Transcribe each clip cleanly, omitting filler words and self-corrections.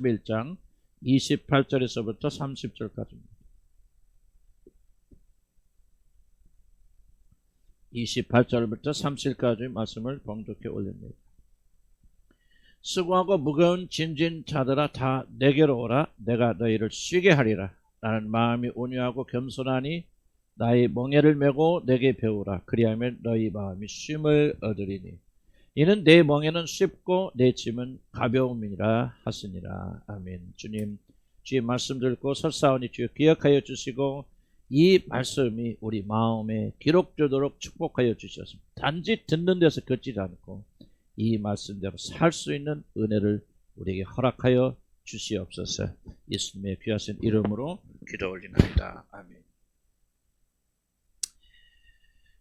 1장 28절에서부터 30절까지입니다. 28절부터 30절까지 말씀을 봉독해 올립니다. 수고하고 무거운 짐진 자들아 다 내게로 오라. 내가 너희를 쉬게 하리라. 나는 마음이 온유하고 겸손하니 나의 멍에를 메고 내게 배우라. 그리하면 너희 마음이 쉼을 얻으리니 이는 내 멍에는 쉽고 내 짐은 가벼움이라 하시니라. 아멘. 주님, 주의 말씀 듣고 설사오니 주여 기억하여 주시고 이 말씀이 우리 마음에 기록되도록 축복하여 주셨습니다. 단지 듣는 데서 걷지 않고 이 말씀대로 살 수 있는 은혜를 우리에게 허락하여 주시옵소서. 예수님의 귀하신 이름으로 기도 올리나이다. 아멘.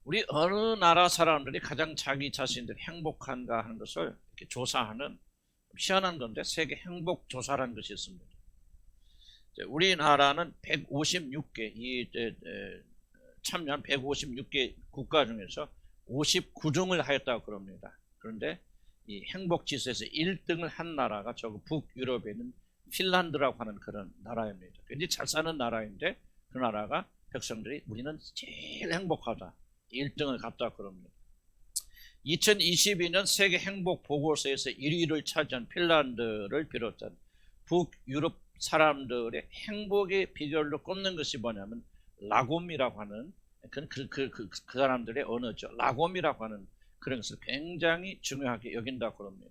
우리 어느 나라 사람들이 가장 자기 자신들이 행복한가 하는 것을 이렇게 조사하는 희한한 건데 세계 행복 조사라는 것이 있습니다. 우리나라는 156개 참여한 156개 국가 중에서 59등을 하였다고 그럽니다. 그런데 이 행복 지수에서 1등을 한 나라가 저 북유럽에 있는 핀란드라고 하는 그런 나라입니다. 굉장히 잘 사는 나라인데 그 나라가 백성들이 우리는 제일 행복하다. 1등을 갔다 그럽니다. 2022년 세계 행복 보고서에서 1위를 차지한 핀란드를 비롯한 북유럽 사람들의 행복의 비결로 꼽는 것이 뭐냐면 라곰이라고 하는 그 사람들의 언어죠. 라곰이라고 하는 그런 것을 굉장히 중요하게 여긴다고 그럽니다.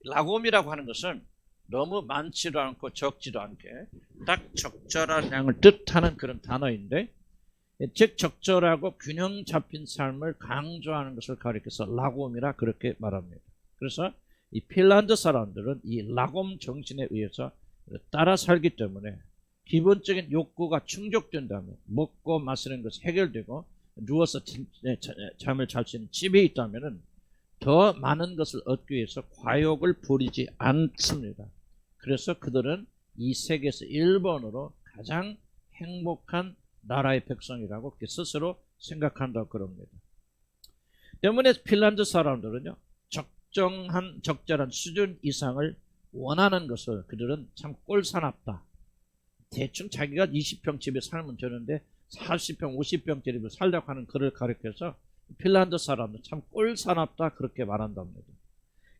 라곰이라고 하는 것은 너무 많지도 않고 적지도 않게 딱 적절한 양을 뜻하는 그런 단어인데, 즉 적절하고 균형 잡힌 삶을 강조하는 것을 가리켜서 라곰이라 그렇게 말합니다. 그래서 이 핀란드 사람들은 이 라곰 정신에 의해서 따라 살기 때문에 기본적인 욕구가 충족된다면, 먹고 마시는 것이 해결되고 누워서 잠을 잘 수 있는 집에 있다면 더 많은 것을 얻기 위해서 과욕을 부리지 않습니다. 그래서 그들은 이 세계에서 일본으로 가장 행복한 나라의 백성이라고 스스로 생각한다고 그럽니다. 때문에 핀란드 사람들은요, 적절한 수준 이상을 원하는 것을 그들은 참 꼴사납다. 대충 자기가 20평 집에 살면 되는데 40평, 50평 집에 살려고 하는 그를 가리켜서 핀란드 사람들 참 꼴사납다 그렇게 말한답니다.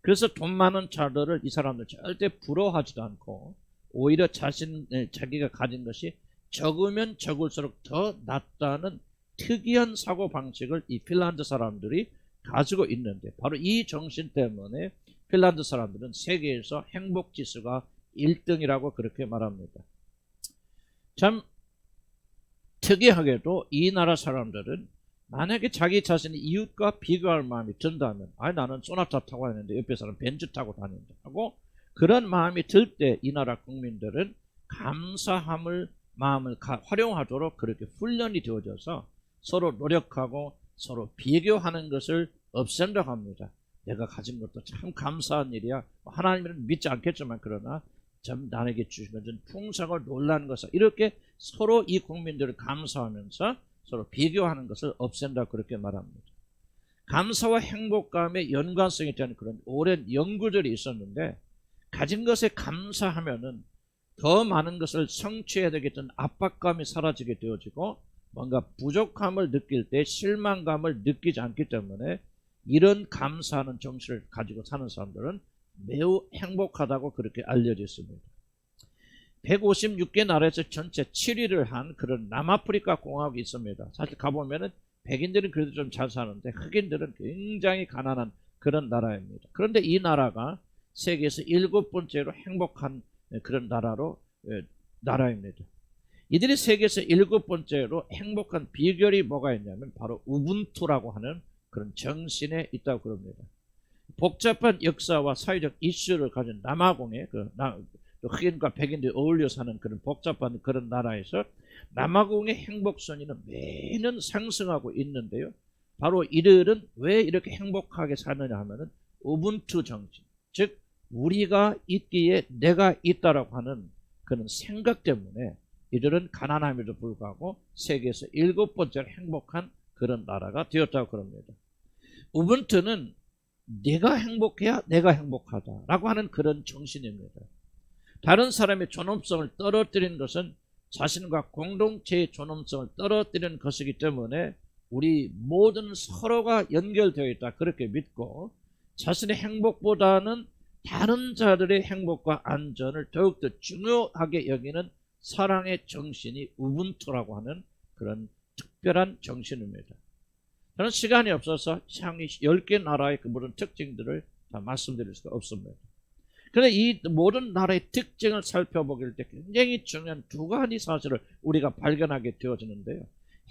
그래서 돈 많은 자들을 이 사람들 절대 부러워하지도 않고 오히려 자기가 가진 것이 적으면 적을수록 더 낫다는 특이한 사고방식을 이 핀란드 사람들이 가지고 있는데, 바로 이 정신 때문에 핀란드 사람들은 세계에서 행복지수가 1등이라고 그렇게 말합니다. 참 특이하게도 이 나라 사람들은 만약에 자기 자신의 이웃과 비교할 마음이 든다면, 나는 소나타 타고 다니는데 옆에 사람 벤츠 타고 다닌다 하고 그런 마음이 들 때 이 나라 국민들은 감사함을 마음을 활용하도록 그렇게 훈련이 되어져서 서로 노력하고 서로 비교하는 것을 없앤다고 합니다. 내가 가진 것도 참 감사한 일이야. 하나님은 믿지 않겠지만 그러나 참 나에게 주신 것은 풍성을 놀라는 것을, 이렇게 서로 이 국민들을 감사하면서 서로 비교하는 것을 없앤다 그렇게 말합니다. 감사와 행복감의 연관성에 대한 그런 오랜 연구들이 있었는데, 가진 것에 감사하면은 더 많은 것을 성취해야 되겠다는 압박감이 사라지게 되어지고 뭔가 부족함을 느낄 때 실망감을 느끼지 않기 때문에 이런 감사하는 정신을 가지고 사는 사람들은 매우 행복하다고 그렇게 알려져 있습니다. 156개 나라에서 전체 7위를 한 그런 남아프리카 공화국이 있습니다. 사실 가보면은 백인들은 그래도 좀 잘 사는데 흑인들은 굉장히 가난한 그런 나라입니다. 그런데 이 나라가 세계에서 7번째로 행복한 그런 나라입니다. 이들이 세계에서 7번째로 행복한 비결이 뭐가 있냐면 바로 우분투라고 하는 그런 정신에 있다고 그럽니다. 복잡한 역사와 사회적 이슈를 가진 남아공의 흑인과 백인들이 어울려 사는 그런 복잡한 그런 나라에서 남아공의 행복 순위는 매년 상승하고 있는데요. 바로 이들은 왜 이렇게 행복하게 사느냐 하면은 우분투 정신, 즉 우리가 있기에 내가 있다라고 하는 그런 생각 때문에 이들은 가난함에도 불구하고 세계에서 7번째로 행복한 그런 나라가 되었다고 그럽니다. 우분투는 내가 행복해야 내가 행복하다라고 하는 그런 정신입니다. 다른 사람의 존엄성을 떨어뜨리는 것은 자신과 공동체의 존엄성을 떨어뜨리는 것이기 때문에 우리 모든 서로가 연결되어 있다 그렇게 믿고 자신의 행복보다는 다른 자들의 행복과 안전을 더욱더 중요하게 여기는 사랑의 정신이 우분투라고 하는 그런 특별한 정신입니다. 저는 시간이 없어서 향후 10개 나라의 그 모든 특징들을 다 말씀드릴 수가 없습니다. 그런데 이 모든 나라의 특징을 살펴보길 때 굉장히 중요한 두 가지 사실을 우리가 발견하게 되어지는데요.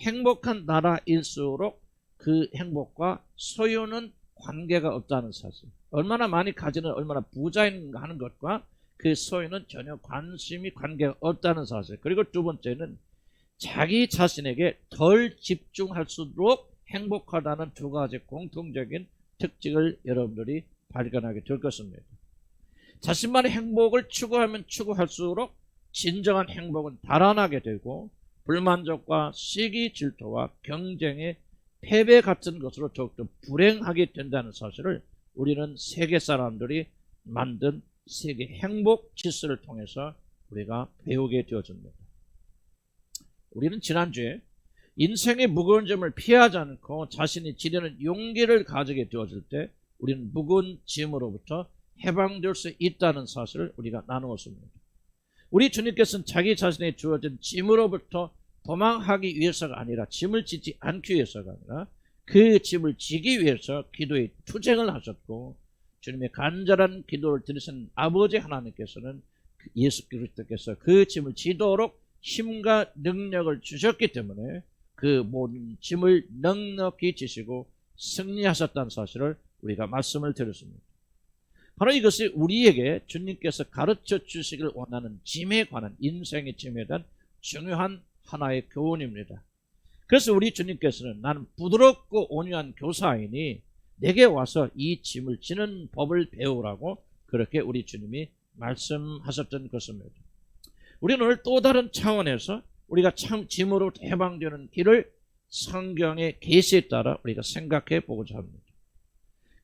행복한 나라일수록 그 행복과 소유는 관계가 없다는 사실. 얼마나 많이 가지는 얼마나 부자인가 하는 것과 그 소유는 전혀 관계가 없다는 사실. 그리고 두 번째는 자기 자신에게 덜 집중할수록 행복하다는 두 가지 공통적인 특징을 여러분들이 발견하게 될 것입니다. 자신만의 행복을 추구하면 추구할수록 진정한 행복은 달아나게 되고 불만족과 시기 질투와 경쟁의 패배 같은 것으로 더욱더 불행하게 된다는 사실을 우리는 세계 사람들이 만든 세계 행복 지수를 통해서 우리가 배우게 되어집니다. 우리는 지난주에 인생의 무거운 점을 피하지 않고 자신이 지려는 용기를 가지게 되어질 때 우리는 무거운 짐으로부터 해방될 수 있다는 사실을 우리가 나누었습니다. 우리 주님께서는 자기 자신에 주어진 짐으로부터 도망하기 위해서가 아니라 짐을 지지 않기 위해서가 아니라 그 짐을 지기 위해서 기도의 투쟁을 하셨고 주님의 간절한 기도를 들으신 아버지 하나님께서는 예수 그리스도께서 그 짐을 지도록 힘과 능력을 주셨기 때문에 그 모든 짐을 넉넉히 지시고 승리하셨다는 사실을 우리가 말씀을 드렸습니다. 바로 이것이 우리에게 주님께서 가르쳐 주시길 원하는 짐에 관한 인생의 짐에 대한 중요한 하나의 교훈입니다. 그래서 우리 주님께서는 나는 부드럽고 온유한 교사이니 내게 와서 이 짐을 지는 법을 배우라고 그렇게 우리 주님이 말씀하셨던 것입니다. 우리는 오늘 또 다른 차원에서 우리가 참 짐으로 해방되는 길을 성경의 계시에 따라 우리가 생각해 보고자 합니다.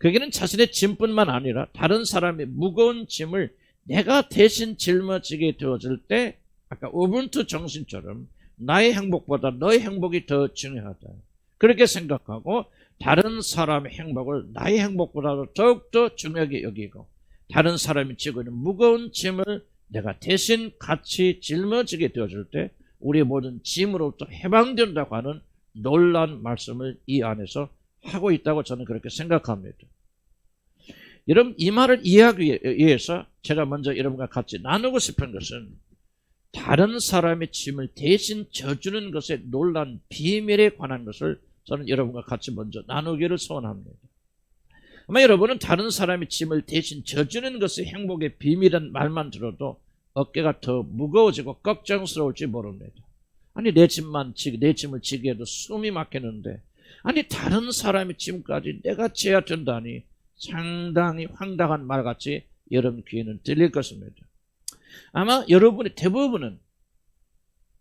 거기는 자신의 짐뿐만 아니라 다른 사람의 무거운 짐을 내가 대신 짊어지게 되어질 때 아까 우분투 정신처럼 나의 행복보다 너의 행복이 더 중요하다. 그렇게 생각하고 다른 사람의 행복을 나의 행복보다도 더욱더 중요하게 여기고 다른 사람이 지고 있는 무거운 짐을 내가 대신 같이 짊어지게 되어질 때 우리의 모든 짐으로부터 해방된다고 하는 놀라운 말씀을 이 안에서 하고 있다고 저는 그렇게 생각합니다. 여러분 이 말을 이해하기 위해서 제가 먼저 여러분과 같이 나누고 싶은 것은 다른 사람의 짐을 대신 져주는 것의 놀라운 비밀에 관한 것을 저는 여러분과 같이 먼저 나누기를 소원합니다. 아마 여러분은 다른 사람의 짐을 대신 져주는 것이 행복의 비밀이라는 말만 들어도 어깨가 더 무거워지고 걱정스러울지 모릅니다. 아니 내 짐을 지게 해도 숨이 막히는데 아니 다른 사람의 짐까지 내가 져야 된다니 상당히 황당한 말같이 여러분 귀에는 들릴 것입니다. 아마 여러분의 대부분은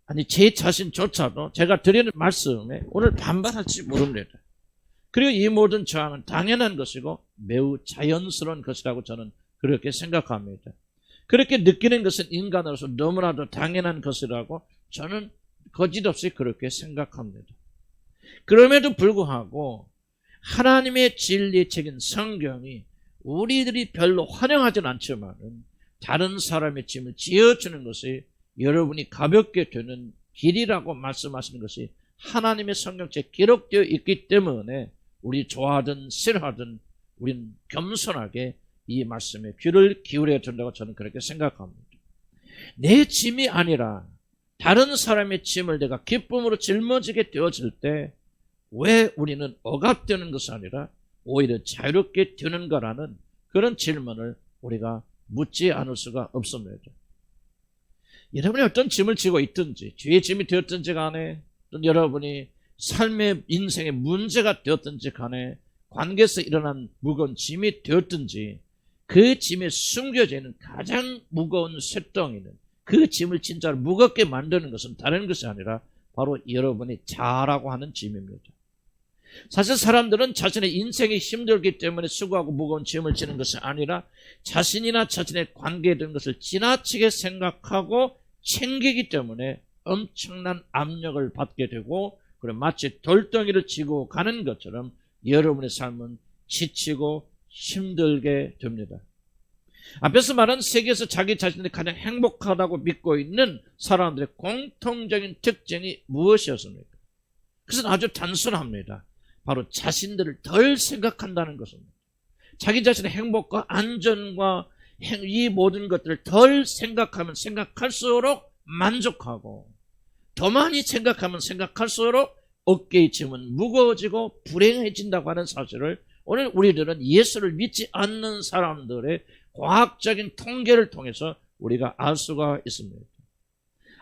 아니 제 자신조차도 제가 드리는 말씀에 오늘 반발할지 모릅니다. 그리고 이 모든 저항은 당연한 것이고 매우 자연스러운 것이라고 저는 그렇게 생각합니다. 그렇게 느끼는 것은 인간으로서 너무나도 당연한 것이라고 저는 거짓없이 그렇게 생각합니다. 그럼에도 불구하고 하나님의 진리의 책인 성경이 우리들이 별로 환영하진 않지만 다른 사람의 짐을 지어주는 것이 여러분이 가볍게 되는 길이라고 말씀하시는 것이 하나님의 성경책에 기록되어 있기 때문에 우리 좋아하든 싫어하든 우리는 겸손하게 이 말씀에 귀를 기울여야 된다고 저는 그렇게 생각합니다. 내 짐이 아니라 다른 사람의 짐을 내가 기쁨으로 짊어지게 되어질 때 왜 우리는 억압되는 것이 아니라 오히려 자유롭게 되는가라는 그런 질문을 우리가 묻지 않을 수가 없습니다. 여러분이 어떤 짐을 지고 있든지 죄의 짐이 되었든지 간에 또 여러분이 삶의 인생의 문제가 되었든지 간에 관계에서 일어난 무거운 짐이 되었든지 그 짐에 숨겨져 있는 가장 무거운 쇳덩이는 그 짐을 진짜로 무겁게 만드는 것은 다른 것이 아니라 바로 여러분이 자라고 하는 짐입니다. 사실 사람들은 자신의 인생이 힘들기 때문에 수고하고 무거운 짐을 지는 것이 아니라 자신이나 자신의 관계에 든 것을 지나치게 생각하고 챙기기 때문에 엄청난 압력을 받게 되고, 그리고 마치 돌덩이를 지고 가는 것처럼 여러분의 삶은 지치고 힘들게 됩니다. 앞에서 말한 세계에서 자기 자신이 가장 행복하다고 믿고 있는 사람들의 공통적인 특징이 무엇이었습니까? 그것은 아주 단순합니다. 바로 자신들을 덜 생각한다는 것입니다. 자기 자신의 행복과 안전과 이 모든 것들을 덜 생각하면 생각할수록 만족하고, 더 많이 생각하면 생각할수록 어깨의 짐은 무거워지고 불행해진다고 하는 사실을 오늘 우리들은 예수를 믿지 않는 사람들의 과학적인 통계를 통해서 우리가 알 수가 있습니다.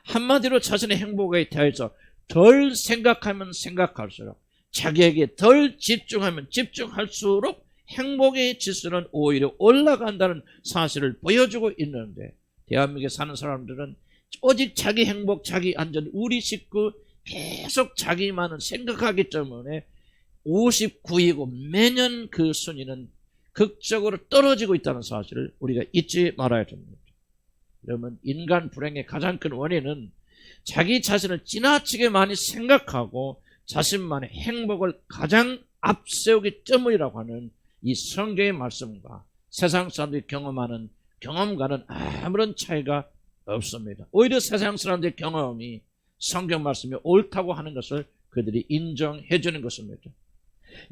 한마디로 자신의 행복에 대해서 덜 생각하면 생각할수록, 자기에게 덜 집중하면 집중할수록 행복의 지수는 오히려 올라간다는 사실을 보여주고 있는데, 대한민국에 사는 사람들은 오직 자기 행복, 자기 안전, 우리 식구 계속 자기만은 생각하기 때문에 59이고 매년 그 순위는 극적으로 떨어지고 있다는 사실을 우리가 잊지 말아야 됩니다. 여러분, 인간 불행의 가장 큰 원인은 자기 자신을 지나치게 많이 생각하고 자신만의 행복을 가장 앞세우기 때문이라고 하는 이 성경의 말씀과 세상 사람들이 경험하는 경험과는 아무런 차이가 없습니다. 오히려 세상 사람들의 경험이 성경 말씀이 옳다고 하는 것을 그들이 인정해 주는 것입니다.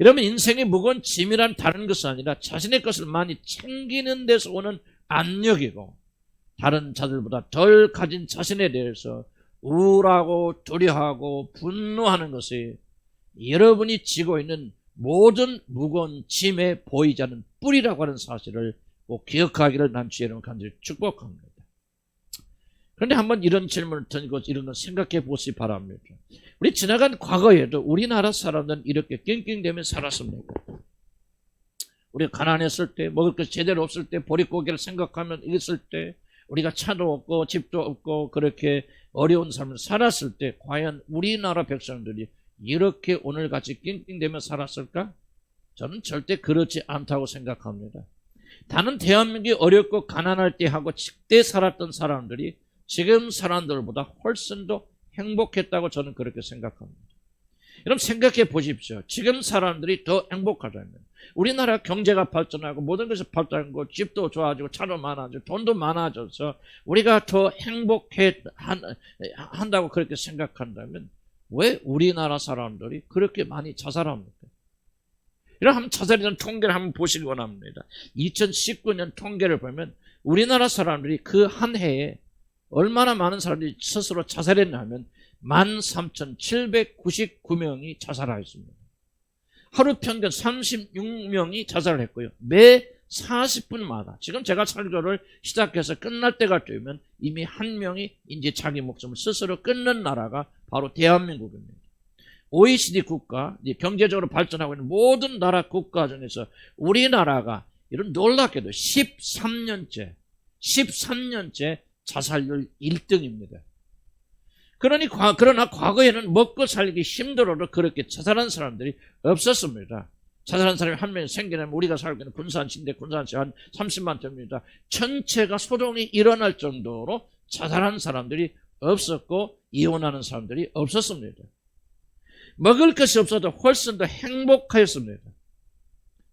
여러분, 인생의 무거운 짐이란 다른 것은 아니라 자신의 것을 많이 챙기는 데서 오는 압력이고, 다른 자들보다 덜 가진 자신에 대해서 우울하고 두려워하고 분노하는 것이 여러분이 지고 있는 모든 무거운 짐에 보이지 않는 뿌리라고 하는 사실을 꼭 기억하기를 난 주의 이름으로 간절히 축복합니다. 그런데 한번 이런 질문을 던지고 이런 걸 생각해 보시기 바랍니다. 우리 지나간 과거에도 우리나라 사람들은 이렇게 낑낑대며 살았습니까? 우리가 가난했을 때, 먹을 것이 제대로 없을 때, 보릿고개를 생각하면 있을 때, 우리가 차도 없고 집도 없고 그렇게 어려운 삶을 살았을 때 과연 우리나라 백성들이 이렇게 오늘같이 낑낑대며 살았을까? 저는 절대 그렇지 않다고 생각합니다. 다른 대한민국이 어렵고 가난할 때 하고 그때 살았던 사람들이 지금 사람들보다 훨씬 더 행복했다고 저는 그렇게 생각합니다. 여러분, 생각해 보십시오. 지금 사람들이 더 행복하다면, 우리나라 경제가 발전하고 모든 것이 발전하고 집도 좋아지고 차도 많아지고 돈도 많아져서 우리가 더 행복해 한다고 그렇게 생각한다면 왜 우리나라 사람들이 그렇게 많이 자살합니까? 이런 한번 자살에 대한 통계를 한번 보시기 원합니다. 2019년 통계를 보면 우리나라 사람들이 그 한 해에 얼마나 많은 사람들이 스스로 자살했냐면 13,799명이 자살하였습니다. 하루 평균 36명이 자살을 했고요. 매 40분마다, 지금 제가 설교를 시작해서 끝날 때가 되면 이미 한 명이 이제 자기 목숨을 스스로 끊는 나라가 바로 대한민국입니다. OECD 국가, 경제적으로 발전하고 있는 모든 나라 국가 중에서 우리나라가 이런 놀랍게도 13년째 자살률 1등입니다. 그러나 과거에는 먹고 살기 힘들어도 그렇게 자살한 사람들이 없었습니다. 자살한 사람이 한 명이 생기면 우리가 살고 있는 군산시인데 군산시 한 30만 됩니다. 전체가 소동이 일어날 정도로 자살한 사람들이 없었고 이혼하는 사람들이 없었습니다. 먹을 것이 없어도 훨씬 더 행복하였습니다.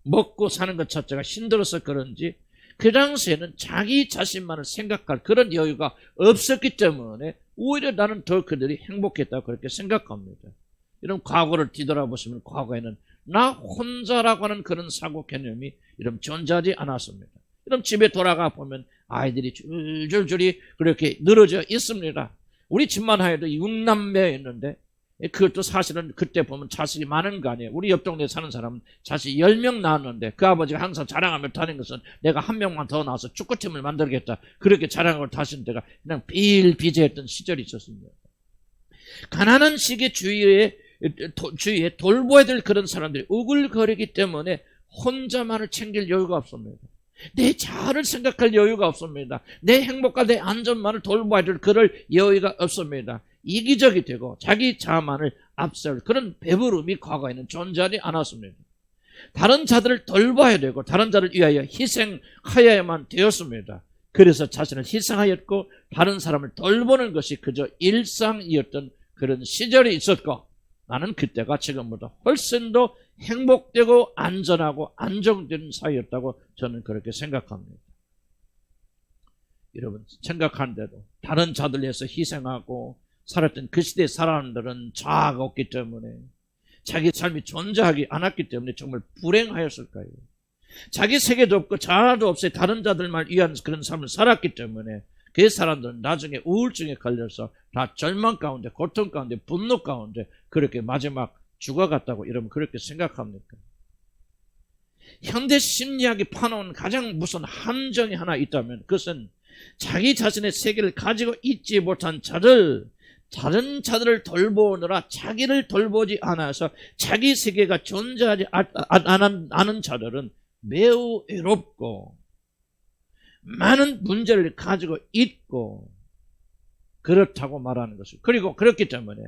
먹고 사는 것 자체가 힘들어서 그런지 그 당시에는 자기 자신만을 생각할 그런 여유가 없었기 때문에 오히려 나는 더 그들이 행복했다고 그렇게 생각합니다. 이런 과거를 뒤돌아보시면 과거에는 나 혼자라고 하는 그런 사고 개념이 이런 존재하지 않았습니다. 이런 집에 돌아가 보면 아이들이 줄줄이 그렇게 늘어져 있습니다. 우리 집만 해도 6남매였는데 그것도 사실은 그때 보면 자식이 많은 거 아니에요. 우리 옆 동네에 사는 사람은 자식 10명 낳았는데 그 아버지가 항상 자랑하며 다닌 것은 내가 한 명만 더 낳아서 축구팀을 만들겠다. 그렇게 자랑을 다신 데가 그냥 비일비재했던 시절이 있었습니다. 가난한 시기 주위에 돌보아야 될 그런 사람들이 우글거리기 때문에 혼자만을 챙길 여유가 없습니다. 내 자아를 생각할 여유가 없습니다. 내 행복과 내 안전만을 돌봐야 될 그럴 여유가 없습니다. 이기적이 되고 자기 자만을 앞세울 그런 배부름이 과거에는 존재하지 않았습니다. 다른 자들을 돌봐야 되고 다른 자를 위하여 희생하여야만 되었습니다. 그래서 자신을 희생하였고 다른 사람을 돌보는 것이 그저 일상이었던 그런 시절이 있었고, 나는 그때가 지금보다 훨씬 더 행복되고 안전하고 안정된 사회였다고 저는 그렇게 생각합니다. 여러분 생각하는데도 다른 자들 위해서 희생하고 살았던 그 시대의 사람들은 자아가 없기 때문에, 자기 삶이 존재하지 않았기 때문에 정말 불행하였을까요? 자기 세계도 없고 자아도 없이 다른 자들만 위한 그런 삶을 살았기 때문에 그 사람들은 나중에 우울증에 걸려서 다 절망 가운데, 고통 가운데, 분노 가운데 그렇게 마지막 죽어갔다고 여러분 그렇게 생각합니까? 현대 심리학이 파놓은 가장 무서운 함정이 하나 있다면 그것은 자기 자신의 세계를 가지고 있지 못한 자들, 다른 자들을 돌보느라 자기를 돌보지 않아서 자기 세계가 존재하지 않은 자들은 매우 외롭고 많은 문제를 가지고 있고 그렇다고 말하는 것을. 그리고 그렇기 때문에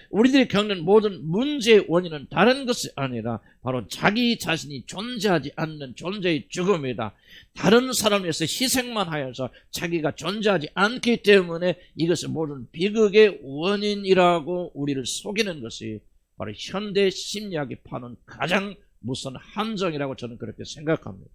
우리들이 겪는 모든 문제의 원인은 다른 것이 아니라 바로 자기 자신이 존재하지 않는 존재의 죽음이다. 다른 사람을 위해서 희생만 하여서 자기가 존재하지 않기 때문에 이것이 모든 비극의 원인이라고 우리를 속이는 것이 바로 현대 심리학이 파는 가장 무서운 함정이라고 저는 그렇게 생각합니다.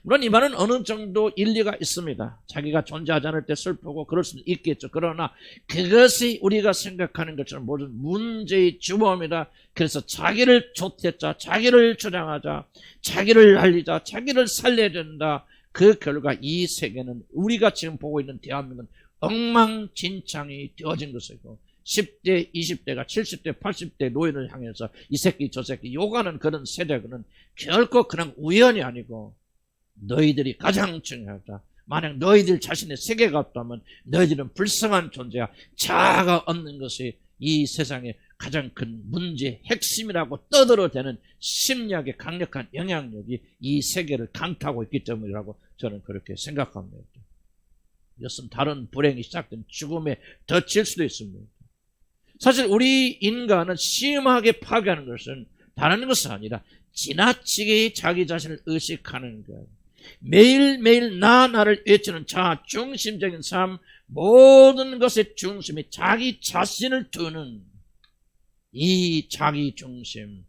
물론 이 말은 어느 정도 일리가 있습니다. 자기가 존재하지 않을 때 슬프고 그럴 수는 있겠죠. 그러나 그것이 우리가 생각하는 것처럼 모든 문제의 주범이다. 그래서 자기를 좆했자, 자기를 주장하자, 자기를 날리자, 자기를 살려야 된다. 그 결과 이 세계는 우리가 지금 보고 있는 대한민국은 엉망진창이 되어진 것이고, 10대, 20대가 70대, 80대 노인을 향해서 이 새끼 저 새끼 욕하는 그런 세대는 결코 그냥 우연이 아니고 너희들이 가장 중요하다. 만약 너희들 자신의 세계가 없다면 너희들은 불쌍한 존재야. 자아가 없는 것이 이 세상의 가장 큰 문제의 핵심이라고 떠들어대는 심리학의 강력한 영향력이 이 세계를 강타하고 있기 때문이라고 저는 그렇게 생각합니다. 이것은 다른 불행이 시작된 죽음에 덧칠 수도 있습니다. 사실 우리 인간은 심하게 파괴하는 것은 다른 것이 아니라 지나치게 자기 자신을 의식하는 것, 매일매일 나를 외치는 자아 중심적인 삶, 모든 것의 중심이 자기 자신을 두는 이 자기 중심,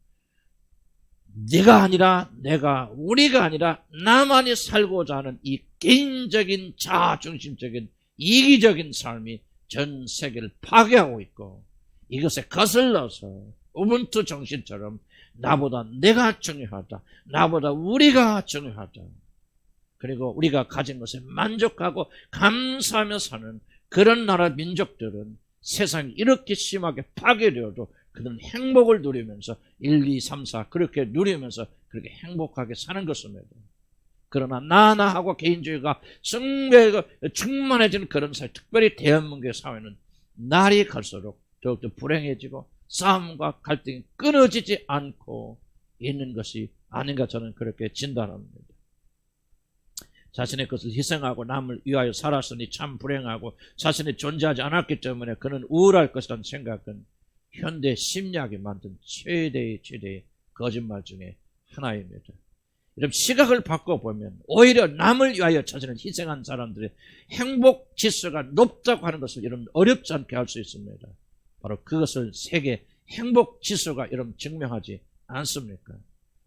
네가 아니라 내가, 우리가 아니라 나만이 살고자 하는 이 개인적인 자아 중심적인 이기적인 삶이 전 세계를 파괴하고 있고, 이것에 거슬러서 우분투 정신처럼 나보다 내가 중요하다, 나보다 우리가 중요하다, 그리고 우리가 가진 것에 만족하고 감사하며 사는 그런 나라 민족들은 세상이 이렇게 심하게 파괴되어도 그들은 행복을 누리면서 1, 2, 3, 4 그렇게 누리면서 그렇게 행복하게 사는 것입니다. 그러나 나하고 개인주의가 충만해지는 그런 사회, 특별히 대한민국의 사회는 날이 갈수록 더욱더 불행해지고 싸움과 갈등이 끊어지지 않고 있는 것이 아닌가 저는 그렇게 진단합니다. 자신의 것을 희생하고 남을 위하여 살았으니 참 불행하고 자신이 존재하지 않았기 때문에 그는 우울할 것이라는 생각은 현대 심리학이 만든 최대의 거짓말 중에 하나입니다. 이런 시각을 바꿔보면 오히려 남을 위하여 자신을 희생한 사람들의 행복 지수가 높다고 하는 것을 여러분 어렵지 않게 할 수 있습니다. 바로 그것을 세계 행복 지수가 여러분 증명하지 않습니까?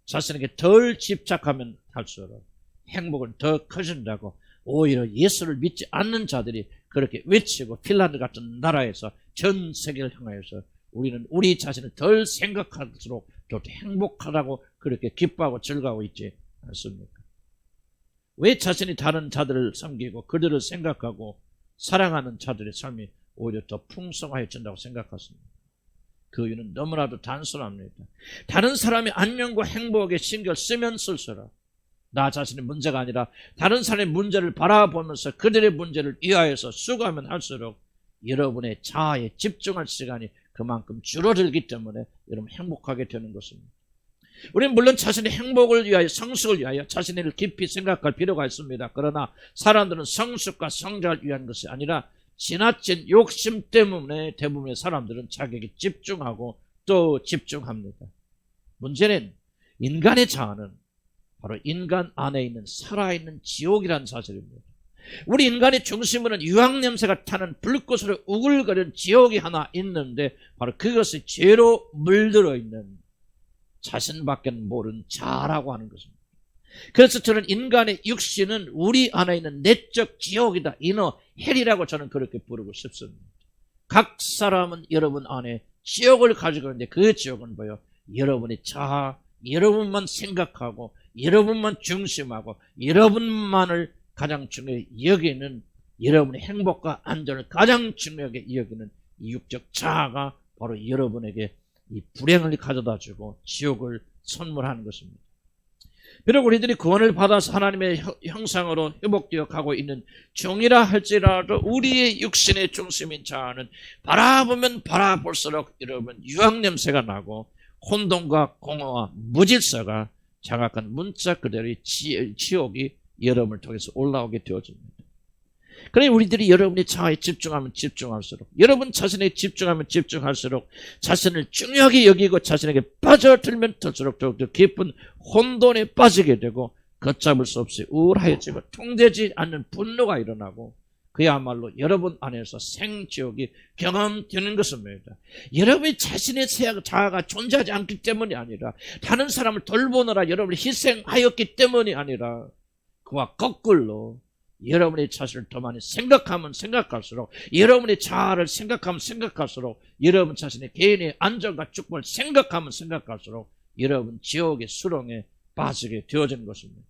자신에게 덜 집착하면 할수록 행복은 더 커진다고 오히려 예수를 믿지 않는 자들이 그렇게 외치고, 핀란드 같은 나라에서 전 세계를 향하여서 우리는 우리 자신을 덜 생각할수록 더 행복하다고 그렇게 기뻐하고 즐거워하고 있지 않습니까? 왜 자신이 다른 자들을 섬기고 그들을 생각하고 사랑하는 자들의 삶이 오히려 더 풍성해진다고 생각하십니다? 그 이유는 너무나도 단순합니다. 다른 사람의 안녕과 행복에 신경 쓰면 쓸수록 나 자신의 문제가 아니라 다른 사람의 문제를 바라보면서 그들의 문제를 이해해서 수고하면 할수록 여러분의 자아에 집중할 시간이 그만큼 줄어들기 때문에 여러분 행복하게 되는 것입니다. 우리는 물론 자신의 행복을 위하여, 성숙을 위하여 자신을 깊이 생각할 필요가 있습니다. 그러나 사람들은 성숙과 성장을 위한 것이 아니라 지나친 욕심 때문에 대부분의 사람들은 자기에게 집중하고 또 집중합니다. 문제는 인간의 자아는 바로 인간 안에 있는 살아있는 지옥이라는 사실입니다. 우리 인간의 중심으로는 유황냄새가 타는 불꽃으로 우글거리는 지옥이 하나 있는데 바로 그것이 죄로 물들어 있는 자신밖에 모르는 자라고 하는 것입니다. 그래서 저는 인간의 육신은 우리 안에 있는 내적 지옥이다. 이너 헬이라고 저는 그렇게 부르고 싶습니다. 각 사람은 여러분 안에 지옥을 가지고 있는데 그 지옥은 뭐예요? 여러분의 자아, 여러분만 생각하고 여러분만 중심하고 여러분만을 가장 중요하게 여기는, 여러분의 행복과 안전을 가장 중요하게 여기는 이 육적 자아가 바로 여러분에게 이 불행을 가져다주고 지옥을 선물하는 것입니다. 비록 우리들이 구원을 받아서 하나님의 형상으로 회복되어 가고 있는 종이라 할지라도 우리의 육신의 중심인 자아는 바라보면 바라볼수록 여러분 유황냄새가 나고 혼돈과 공허와 무질서가 장악한 문자 그대로의 지옥이 여러분을 통해서 올라오게 되어집니다. 그러니 우리들이 여러분의 자아에 집중하면 집중할수록, 여러분 자신에 집중하면 집중할수록 자신을 중요하게 여기고 자신에게 빠져들면 들수록 더욱더 깊은 혼돈에 빠지게 되고 걷잡을 수 없이 우울해지고 통되지 않는 분노가 일어나고 그야말로 여러분 안에서 생지옥이 경험되는 것입니다. 여러분이 자신의 자아가 존재하지 않기 때문이 아니라 다른 사람을 돌보느라 여러분을 희생하였기 때문이 아니라 그와 거꾸로 여러분의 자신을 더 많이 생각하면 생각할수록, 여러분의 자아를 생각하면 생각할수록, 여러분 자신의 개인의 안전과 축복을 생각하면 생각할수록 여러분 지옥의 수렁에 빠지게 되어지는 것입니다.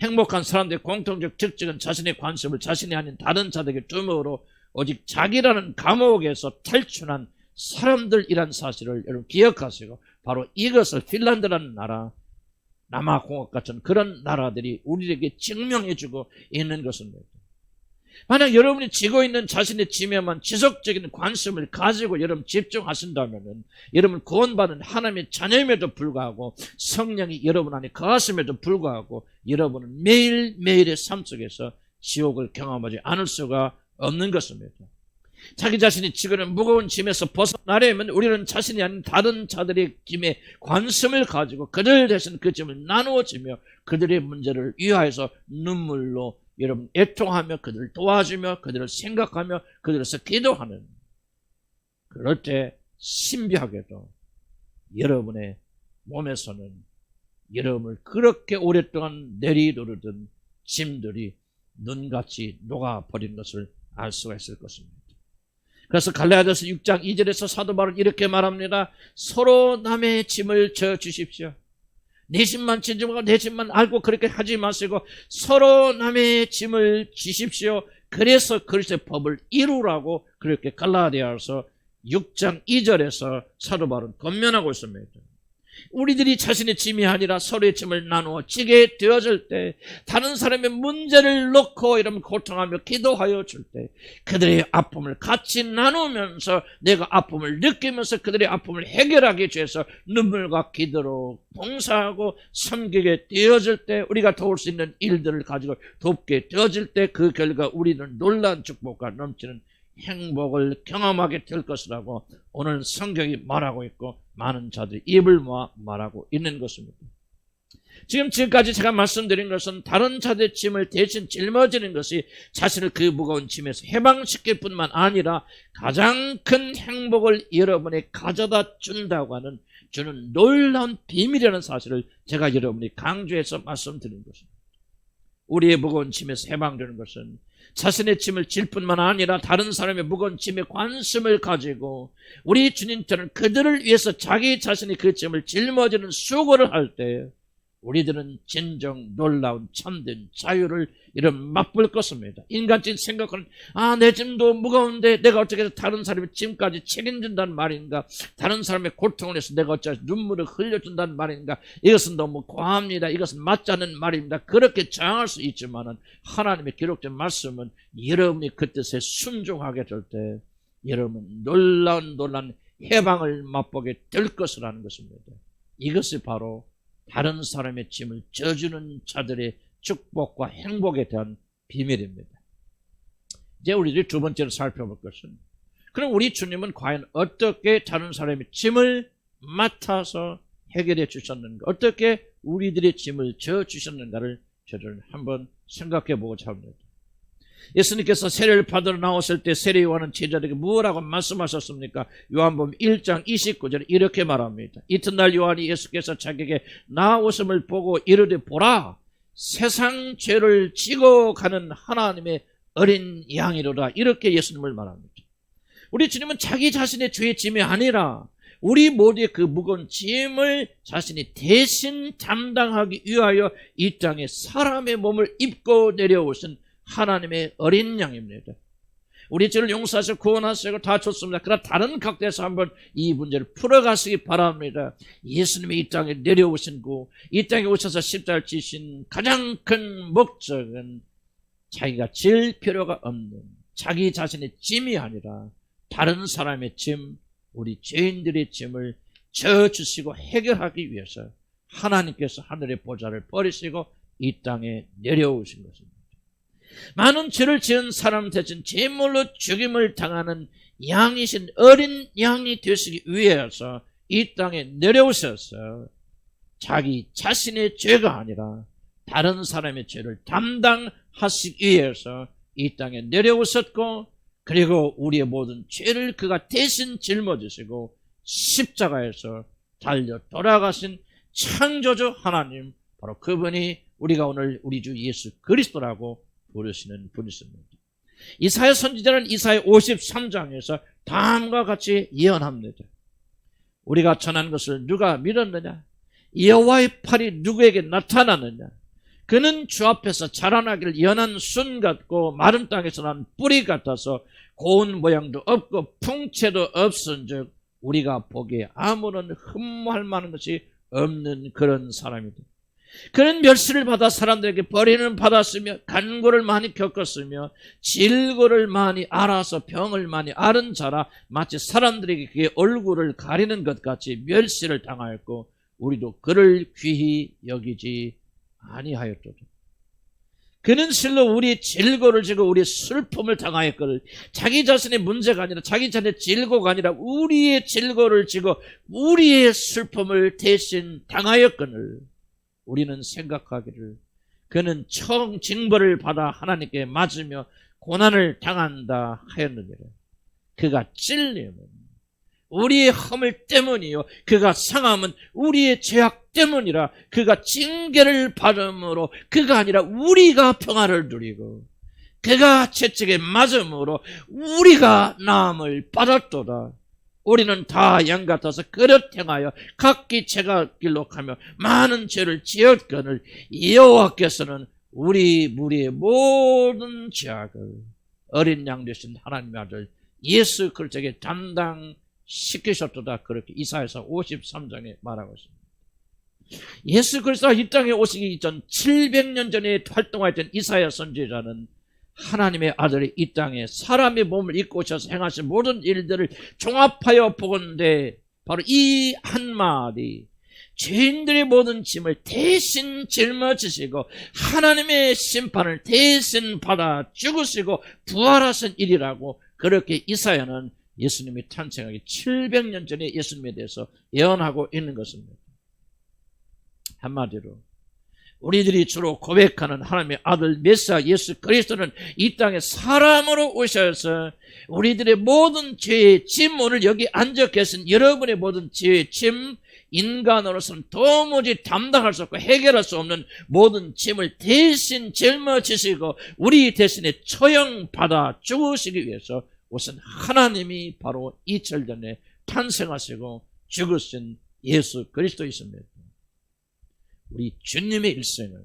행복한 사람들의 공통적 특징은 자신의 관심을 자신이 아닌 다른 자들에게 두므로 오직 자기라는 감옥에서 탈출한 사람들이란 사실을 여러분 기억하시고, 바로 이것을 핀란드라는 나라, 남아공업 같은 그런 나라들이 우리에게 증명해주고 있는 것입니다. 만약 여러분이 지고 있는 자신의 짐에만 지속적인 관심을 가지고 여러분 집중하신다면 여러분 구원받은 하나님의 자녀임에도 불구하고 성령이 여러분 안에 거하심에도 불구하고 여러분은 매일매일의 삶 속에서 지옥을 경험하지 않을 수가 없는 것입니다. 자기 자신이 지고 있는 무거운 짐에서 벗어나려면 우리는 자신이 아닌 다른 자들의 짐에 관심을 가지고 그들 대신 그 짐을 나누어지며 그들의 문제를 위하여서 눈물로 여러분 애통하며 그들을 도와주며 그들을 생각하며 그들에서 기도하는, 그럴 때 신비하게도 여러분의 몸에서는 여러분을 그렇게 오랫동안 내리노르던 짐들이 눈같이 녹아버린 것을 알 수가 있을 것입니다. 그래서 갈라디아서 6장 2절에서 사도 바울은 이렇게 말합니다. 서로 남의 짐을 져 주십시오. 내 짐만 진정하고 내 짐만 알고 그렇게 하지 마시고 서로 남의 짐을 지십시오. 그래서 그리스도의 법을 이루라고 그렇게 갈라디아서 6장 2절에서 사도 바울은 권면하고 있습니다. 우리들이 자신의 짐이 아니라 서로의 짐을 나누어 지게 되어질 때, 다른 사람의 문제를 놓고 이러면 고통하며 기도하여 줄 때 그들의 아픔을 같이 나누면서 내가 아픔을 느끼면서 그들의 아픔을 해결하기 위해서 눈물과 기도로 봉사하고 섬기게 되어질 때, 우리가 도울 수 있는 일들을 가지고 돕게 되어질 때 그 결과 우리는 놀라운 축복과 넘치는 행복을 경험하게 될 것이라고 오늘 성경이 말하고 있고 많은 자들이 입을 모아 말하고 있는 것입니다. 지금까지 제가 말씀드린 것은 다른 자들의 짐을 대신 짊어지는 것이 자신을 그 무거운 짐에서 해방시킬 뿐만 아니라 가장 큰 행복을 여러분에 가져다 준다고 하는 주는 놀라운 비밀이라는 사실을 제가 여러분이 강조해서 말씀드린 것입니다. 우리의 무거운 짐에서 해방되는 것은 자신의 짐을 질 뿐만 아니라 다른 사람의 무거운 짐에 관심을 가지고 우리 주님처럼 그들을 위해서 자기 자신이 그 짐을 짊어지는 수고를 할 때 우리들은 진정 놀라운 참된 자유를 이런 맛볼 것입니다. 인간적인 생각은 내 짐도 무거운데 내가 어떻게 해서 다른 사람의 짐까지 책임진다는 말인가, 다른 사람의 고통을 해서 내가 어찌해서 눈물을 흘려준다는 말인가, 이것은 너무 과합니다. 이것은 맞지 않는 말입니다. 그렇게 정할 수 있지만 하나님의 기록된 말씀은 여러분이 그 뜻에 순종하게 될 때 여러분 놀라운 해방을 맛보게 될 것이라는 것입니다. 이것이 바로 다른 사람의 짐을 져주는 자들의 축복과 행복에 대한 비밀입니다. 이제 우리들이 두 번째로 살펴볼 것은, 그럼 우리 주님은 과연 어떻게 다른 사람의 짐을 맡아서 해결해 주셨는가, 어떻게 우리들의 짐을 져 주셨는가를 저를 한번 생각해 보고자 합니다. 예수님께서 세례를 받으러 나왔을 때 세례요한은 제자들에게 뭐라고 말씀하셨습니까? 요한복음 1장 29절에 이렇게 말합니다. 이튿날 요한이 예수께서 자기에게 나오심을 보고 이르되 보라, 세상 죄를 지고 가는 하나님의 어린 양이로다. 이렇게 예수님을 말합니다. 우리 주님은 자기 자신의 죄의 짐이 아니라 우리 모두의 그 무거운 짐을 자신이 대신 담당하기 위하여 이 땅에 사람의 몸을 입고 내려오신 하나님의 어린 양입니다. 우리 죄를 용서하시고 구원하시고 다 좋습니다. 그러나 다른 각도에서 한번 이 문제를 풀어가시기 바랍니다. 예수님이 이 땅에 내려오신 거, 이 땅에 오셔서 십자가를 지신 가장 큰 목적은 자기가 질 필요가 없는 자기 자신의 짐이 아니라 다른 사람의 짐, 우리 죄인들의 짐을 져주시고 해결하기 위해서 하나님께서 하늘의 보좌를 버리시고 이 땅에 내려오신 것입니다. 많은 죄를 지은 사람 대신 제물로 죽임을 당하는 양이신 어린 양이 되시기 위해서 이 땅에 내려오셔서 자기 자신의 죄가 아니라 다른 사람의 죄를 담당하시기 위해서 이 땅에 내려오셨고, 그리고 우리의 모든 죄를 그가 대신 짊어지시고 십자가에서 달려 돌아가신 창조주 하나님, 바로 그분이 우리가 오늘 우리 주 예수 그리스도라고 부르시는 분이십니다. 이사야 선지자는 이사야 53장에서 다음과 같이 예언합니다. 우리가 전한 것을 누가 믿었느냐? 여호와의 팔이 누구에게 나타났느냐? 그는 주 앞에서 자라나기를 연한 순 같고 마른 땅에서 난 뿌리 같아서 고운 모양도 없고 풍채도 없은즉 우리가 보기에 아무런 흠모할 만한 것이 없는 그런 사람이다. 그는 멸시를 받아 사람들에게 버림을 받았으며 간고를 많이 겪었으며 질고를 많이 알아서 병을 많이 앓은 자라 마치 사람들에게 그의 얼굴을 가리는 것 같이 멸시를 당하였고 우리도 그를 귀히 여기지 아니하였도다. 그는 실로 우리의 질고를 지고 우리의 슬픔을 당하였거늘 자기 자신의 문제가 아니라 자기 자신의 질고가 아니라 우리의 질고를 지고 우리의 슬픔을 대신 당하였거늘 우리는 생각하기를 그는 징벌을 받아 하나님께 맞으며 고난을 당한다 하였느니라. 그가 찔림은 우리의 허물 때문이요 그가 상함은 우리의 죄악 때문이라. 그가 징계를 받음으로 그가 아니라 우리가 평화를 누리고 그가 채찍에 맞음으로 우리가 나음을 받았도다. 우리는 다 양 같아서 그릇 행하여 각기 제가 길록하며 많은 죄를 지었거늘 여호와께서는 우리 무리의 모든 죄악을 어린 양 되신 하나님의 아들 예수 그리스도에게 담당시키셨도다. 그렇게 이사야서 53장에 말하고 있습니다. 예수 그리스도가 이 땅에 오시기 전 700년 전에 활동하였던 이사야 선지자는 하나님의 아들이 이 땅에 사람의 몸을 입고 오셔서 행하신 모든 일들을 종합하여 보건대 바로 이 한마디 죄인들의 모든 짐을 대신 짊어지시고 하나님의 심판을 대신 받아 죽으시고 부활하신 일이라고 그렇게 이사야는 예수님이 탄생하기 700년 전에 예수님에 대해서 예언하고 있는 것입니다. 한마디로 우리들이 주로 고백하는 하나님의 아들 메시아 예수 그리스도는 이 땅에 사람으로 오셔서 우리들의 모든 죄의 짐, 오늘 여기 앉아 계신 여러분의 모든 죄의 짐, 인간으로서는 도무지 담당할 수 없고 해결할 수 없는 모든 짐을 대신 짊어지시고 우리 대신에 처형받아 죽으시기 위해서 오신 하나님이 바로 2000년 전에 탄생하시고 죽으신 예수 그리스도이십니다. 우리 주님의 일생은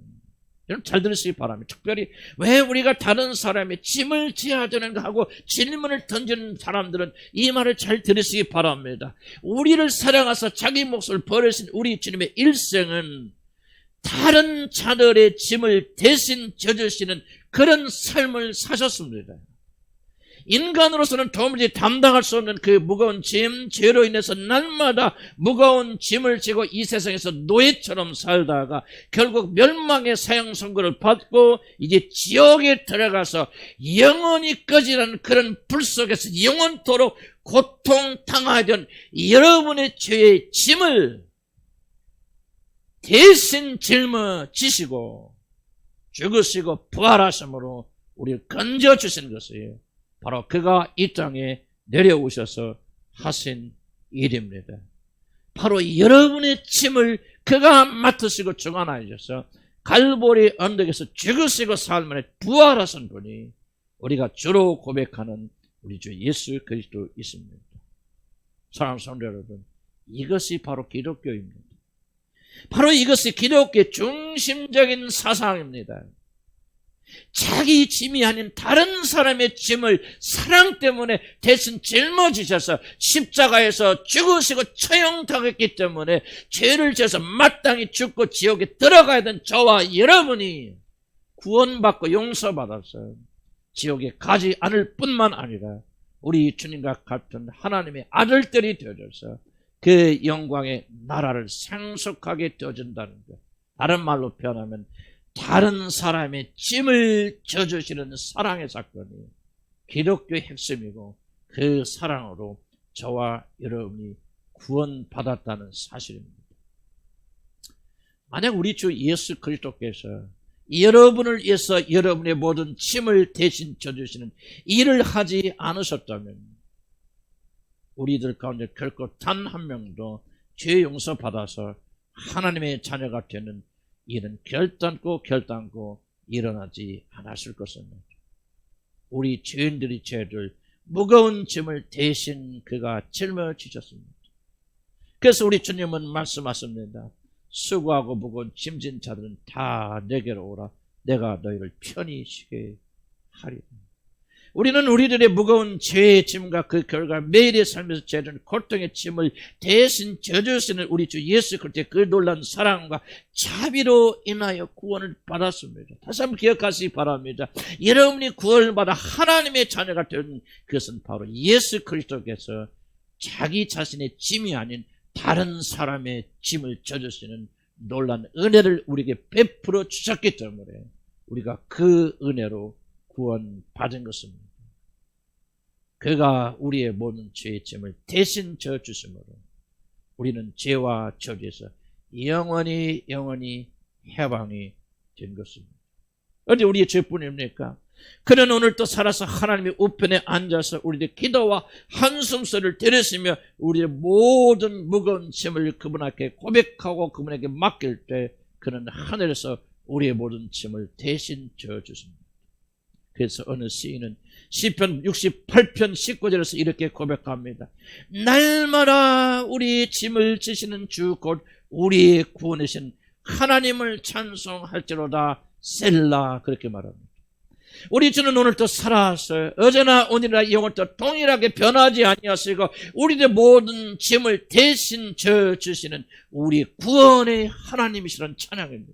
여러분 잘 들으시기 바랍니다. 특별히 왜 우리가 다른 사람의 짐을 지어야 되는가 하고 질문을 던지는 사람들은 이 말을 잘 들으시기 바랍니다. 우리를 사랑하사 자기 몫을 버리신 우리 주님의 일생은 다른 자들의 짐을 대신 져주시는 그런 삶을 사셨습니다. 인간으로서는 도무지 담당할 수 없는 그 무거운 짐, 죄로 인해서 날마다 무거운 짐을 지고 이 세상에서 노예처럼 살다가 결국 멸망의 사형 선고를 받고 이제 지옥에 들어가서 영원히 꺼지라는 그런 불 속에서 영원토록 고통당하던 여러분의 죄의 짐을 대신 짊어지시고 죽으시고 부활하심으로 우리를 건져주신 것이에요. 바로 그가 이 땅에 내려오셔서 하신 일입니다. 바로 여러분의 짐을 그가 맡으시고 주관하셔서 갈보리 언덕에서 죽으시고 삶을 부활하신 분이 우리가 주로 고백하는 우리 주 예수 그리스도 있습니다. 사랑하는 성도 여러분, 이것이 바로 기독교입니다. 바로 이것이 기독교의 중심적인 사상입니다. 자기 짐이 아닌 다른 사람의 짐을 사랑 때문에 대신 짊어지셔서 십자가에서 죽으시고 처형당했기 때문에 죄를 지어서 마땅히 죽고 지옥에 들어가야 된 저와 여러분이 구원받고 용서받아서 지옥에 가지 않을 뿐만 아니라 우리 주님과 같은 하나님의 아들들이 되어져서 그 영광의 나라를 상속하게 되어준다는 것. 다른 말로 표현하면 다른 사람의 짐을 져주시는 사랑의 사건이 기독교의 핵심이고 그 사랑으로 저와 여러분이 구원받았다는 사실입니다. 만약 우리 주 예수 그리스도께서 여러분을 위해서 여러분의 모든 짐을 대신 져주시는 일을 하지 않으셨다면 우리들 가운데 결코 단 한 명도 죄 용서받아서 하나님의 자녀가 되는 일은 결단코 일어나지 않았을 것입니다. 우리 죄인들의 죄를 무거운 짐을 대신 그가 짊어지셨습니다. 그래서 우리 주님은 말씀하십니다. 수고하고 무거운 짐진 자들은 다 내게로 오라. 내가 너희를 편히 쉬게 하리라. 우리는 우리들의 무거운 죄의 짐과 그 결과 매일의 삶에서 죄는 고통의 짐을 대신 져주시는 우리 주 예수 그리스도의 그 놀라운 사랑과 자비로 인하여 구원을 받았습니다. 다시 한번 기억하시기 바랍니다. 여러분이 구원을 받아 하나님의 자녀가 된 그것은 바로 예수 그리스도께서 자기 자신의 짐이 아닌 다른 사람의 짐을 져주시는 놀라운 은혜를 우리에게 베풀어 주셨기 때문에 우리가 그 은혜로 구원받은 것입니다. 그가 우리의 모든 죄의 짐을 대신 져주심으로 우리는 죄와 저주에서 영원히 해방이 된 것입니다. 어디 우리의 죄뿐입니까? 그는 오늘 또 살아서 하나님의 우편에 앉아서 우리의 기도와 한숨소리를 들으시며 우리의 모든 무거운 짐을 그분 앞에 고백하고 그분에게 맡길 때 그는 하늘에서 우리의 모든 짐을 대신 져주십니다. 그래서 어느 시인은 시편 68편 19절에서 이렇게 고백합니다. 날마다 우리 짐을 지시는 주 곧 우리의 구원이신 하나님을 찬송할지로다 셀라 그렇게 말합니다. 우리 주는 오늘도 살아서 어제나 오늘이나 영원토록 동일하게 변하지 아니하시고 우리의 모든 짐을 대신 져주시는 우리 구원의 하나님이시라는 찬양입니다.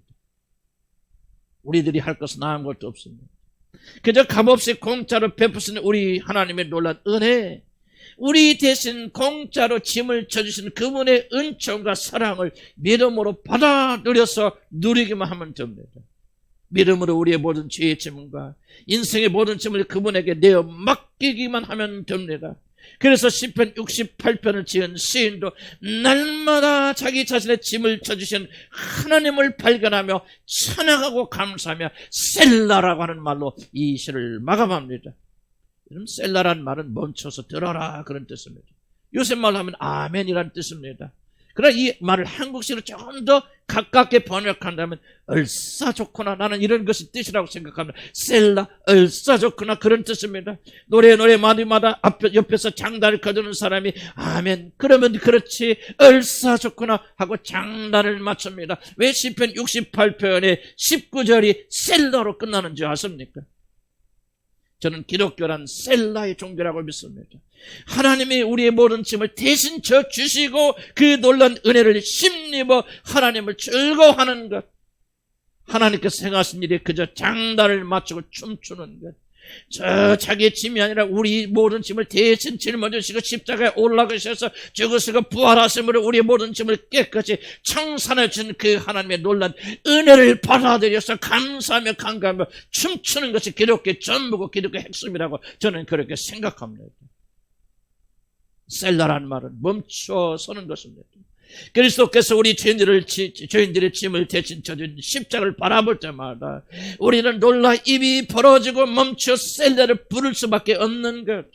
우리들이 할 것은 아무것도 없습니다. 그저 값없이 공짜로 베푸시는 우리 하나님의 놀라운 은혜, 우리 대신 공짜로 짐을 져주시는 그분의 은총과 사랑을 믿음으로 받아들여서 누리기만 하면 됩니다. 믿음으로 우리의 모든 죄의 짐과 인생의 모든 짐을 그분에게 내어 맡기기만 하면 됩니다. 그래서 시편 68편을 지은 시인도 날마다 자기 자신의 짐을 져주신 하나님을 발견하며 찬양하고 감사하며 셀라라고 하는 말로 이 시를 마감합니다. 셀라란 말은 멈춰서 들어라 그런 뜻입니다. 요새 말로 하면 아멘이라는 뜻입니다. 그러나 이 말을 한국식으로 조금 더 가깝게 번역한다면 얼싸 좋구나, 나는 이런 것이 뜻이라고 생각합니다. 셀라, 얼싸 좋구나 그런 뜻입니다. 노래 마디마다 옆에서 장단을 거두는 사람이 아멘 그러면 그렇지 얼싸 좋구나 하고 장단을 맞춥니다. 왜 시편 68편의 19절이 셀라로 끝나는지 아십니까? 저는 기독교란 셀라의 종교라고 믿습니다. 하나님이 우리의 모든 짐을 대신 져주시고 그 놀라운 은혜를 힘입어 하나님을 즐거워하는 것, 하나님께서 행하신 일이 그저 장단을 맞추고 춤추는 것, 저 자기의 짐이 아니라 우리 모든 짐을 대신 짊어지시고 십자가에 올라가셔서 죽으시고 부활하심으로 우리의 모든 짐을 깨끗이 청산해 준 그 하나님의 놀란 은혜를 받아들여서 감사하며 간구하며 춤추는 것이 기독교의 전부고 기독교의 핵심이라고 저는 그렇게 생각합니다. 셀라라는 말은 멈춰서는 것입니다. 그리스도께서 우리 죄인들의 짐을 대신 져준 십자가를 바라볼 때마다 우리는 놀라 입이 벌어지고 멈춰 셀라를 부를 수밖에 없는 것.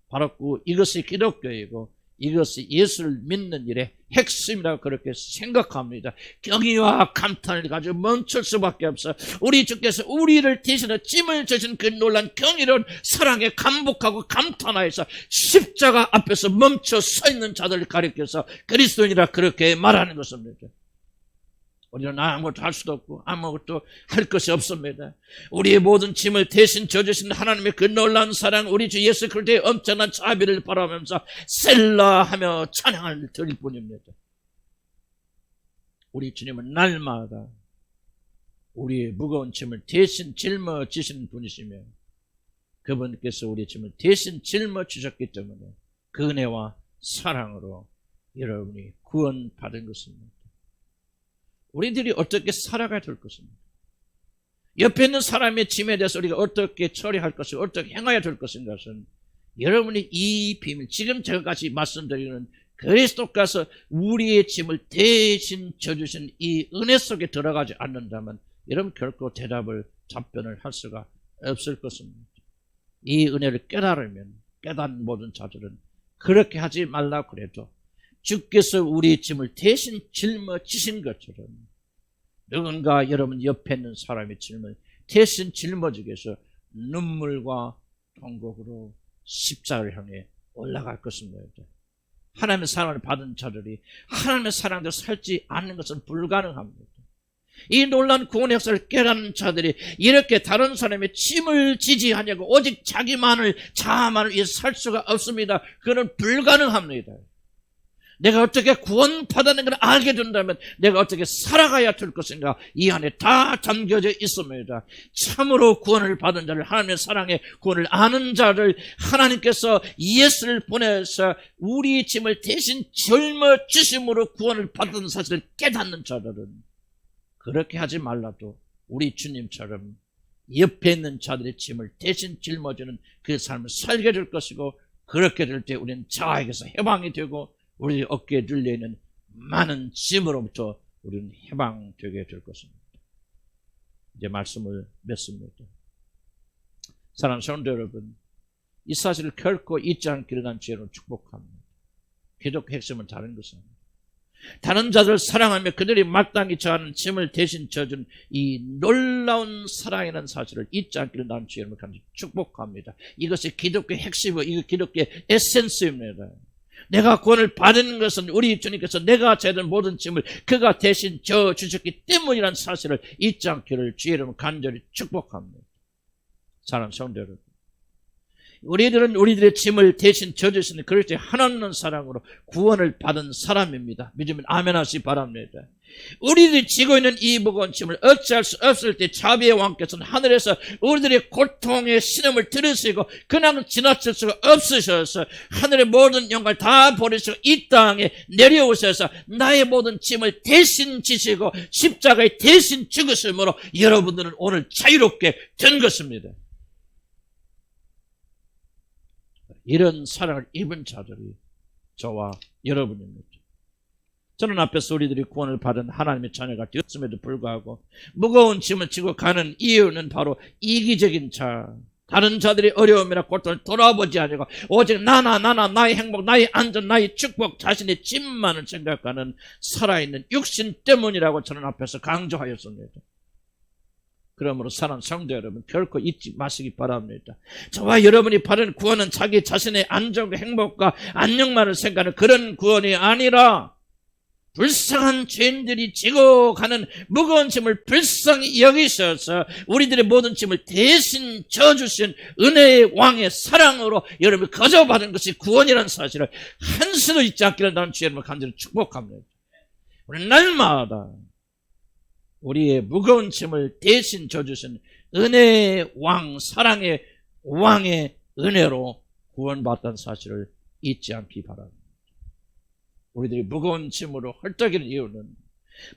바로 이것이 기독교이고 이것이 예수를 믿는 일의 핵심이라고 그렇게 생각합니다. 경의와 감탄을 가지고 멈출 수밖에 없어. 우리 주께서 우리를 대신해 짐을 져준 그 놀란 경이로운 사랑에 감복하고 감탄하여서 십자가 앞에서 멈춰 서 있는 자들을 가리켜서 그리스도인이라 그렇게 말하는 것입니다. 우리는 아무것도 할 수도 없고 아무것도 할 것이 없습니다. 우리의 모든 짐을 대신 져주신 하나님의 그 놀라운 사랑, 우리 주 예수 그리스도의 엄청난 자비를 바라보면서 셀라하며 찬양을 드릴 뿐입니다. 우리 주님은 날마다 우리의 무거운 짐을 대신 짊어지시는 분이시며 그분께서 우리의 짐을 대신 짊어지셨기 때문에 그 은혜와 사랑으로 여러분이 구원받은 것입니다. 우리들이 어떻게 살아가야 될 것입니다. 옆에 있는 사람의 짐에 대해서 우리가 어떻게 처리할 것이고 어떻게 행해야 될 것인가는 여러분이 이 비밀, 지금 제가까지 말씀드리는 그리스도께서 우리의 짐을 대신 져주신 이 은혜 속에 들어가지 않는다면 여러분 결코 답변을 할 수가 없을 것입니다. 이 은혜를 깨닫는 모든 자들은 그렇게 하지 말라고 그래도 주께서 우리 짐을 대신 짊어지신 것처럼 누군가 여러분 옆에 있는 사람의 짐을 대신 짊어지기 위해서 눈물과 통곡으로 십자가를 향해 올라갈 것입니다. 하나님의 사랑을 받은 자들이 하나님의 사랑대로 살지 않는 것은 불가능합니다. 이 놀라운 구원의 역사를 깨닫는 자들이 이렇게 다른 사람의 짐을 지지하냐고 오직 자기만을 자아만을 위해 살 수가 없습니다. 그건 불가능합니다. 내가 어떻게 구원받았는 걸 알게 된다면 내가 어떻게 살아가야 될 것인가 이 안에 다 담겨져 있습니다. 참으로 구원을 받은 자를, 하나님의 사랑의 구원을 아는 자를 하나님께서 예수를 보내서 우리 짐을 대신 짊어지심으로 구원을 받은 사실을 깨닫는 자들은 그렇게 하지 말라도 우리 주님처럼 옆에 있는 자들의 짐을 대신 짊어지는 그 삶을 살게 될 것이고, 그렇게 될 때 우리는 자아에게서 해방이 되고 우리 어깨에 들려있는 많은 짐으로부터 우리는 해방되게 될 것입니다. 이제 말씀을 맺습니다. 사랑하는 성도 여러분, 이 사실을 결코 잊지 않기를 난 주로 축복합니다. 기독교 핵심은 다른 것은 다른 자들을 사랑하며 그들이 마땅히 저하는 짐을 대신 져준 이 놀라운 사랑이라는 사실을 잊지 않기를 난 주로 축복합니다. 이것이 기독교의 핵심이고 이거 기독교의 에센스입니다. 내가 구원을 받은 것은 우리 주님께서 내가 져야 모든 짐을 그가 대신 져주셨기 때문이라는 사실을 잊지 않기를 주의 이름으로 간절히 축복합니다. 사랑하는 성도 여러분, 우리들은 우리들의 짐을 대신 져주시는 그리스도의 하나님 사랑으로 구원을 받은 사람입니다. 믿으면 아멘 하시기 바랍니다. 우리들이 지고 있는 이 무거운 짐을 어찌할 수 없을 때 자비의 왕께서는 하늘에서 우리들의 고통의 신음을 들으시고 그냥 지나칠 수가 없으셔서 하늘의 모든 영광을 다 버리시고 이 땅에 내려오셔서 나의 모든 짐을 대신 지시고 십자가에 대신 죽으심으로 여러분들은 오늘 자유롭게 된 것입니다. 이런 사랑을 입은 자들이 저와 여러분입니다. 저는 앞에서 우리들이 구원을 받은 하나님의 자녀가 되었음에도 불구하고 무거운 짐을 지고 가는 이유는 바로 이기적인 자, 다른 자들의 어려움이나 고통을 돌아보지 않고 오직 나의 행복, 나의 안전, 나의 축복, 자신의 짐만을 생각하는 살아있는 육신 때문이라고 저는 앞에서 강조하였습니다. 그러므로 사랑하는 성도 여러분, 결코 잊지 마시기 바랍니다. 저와 여러분이 받은 구원은 자기 자신의 안정과 행복과 안녕만을 생각하는 그런 구원이 아니라 불쌍한 죄인들이 지고 가는 무거운 짐을 불쌍히 여기셔서 우리들의 모든 짐을 대신 져주신 은혜의 왕의 사랑으로 여러분이 거저받은 것이 구원이라는 사실을 한시도 잊지 않기를 나는 주의 이름으로 간절히 축복합니다. 우리 날마다 우리의 무거운 짐을 대신 져주신 은혜의 왕, 사랑의 왕의 은혜로 구원받던 사실을 잊지 않기 바랍니다. 우리들이 무거운 짐으로 헐떡이는 이유는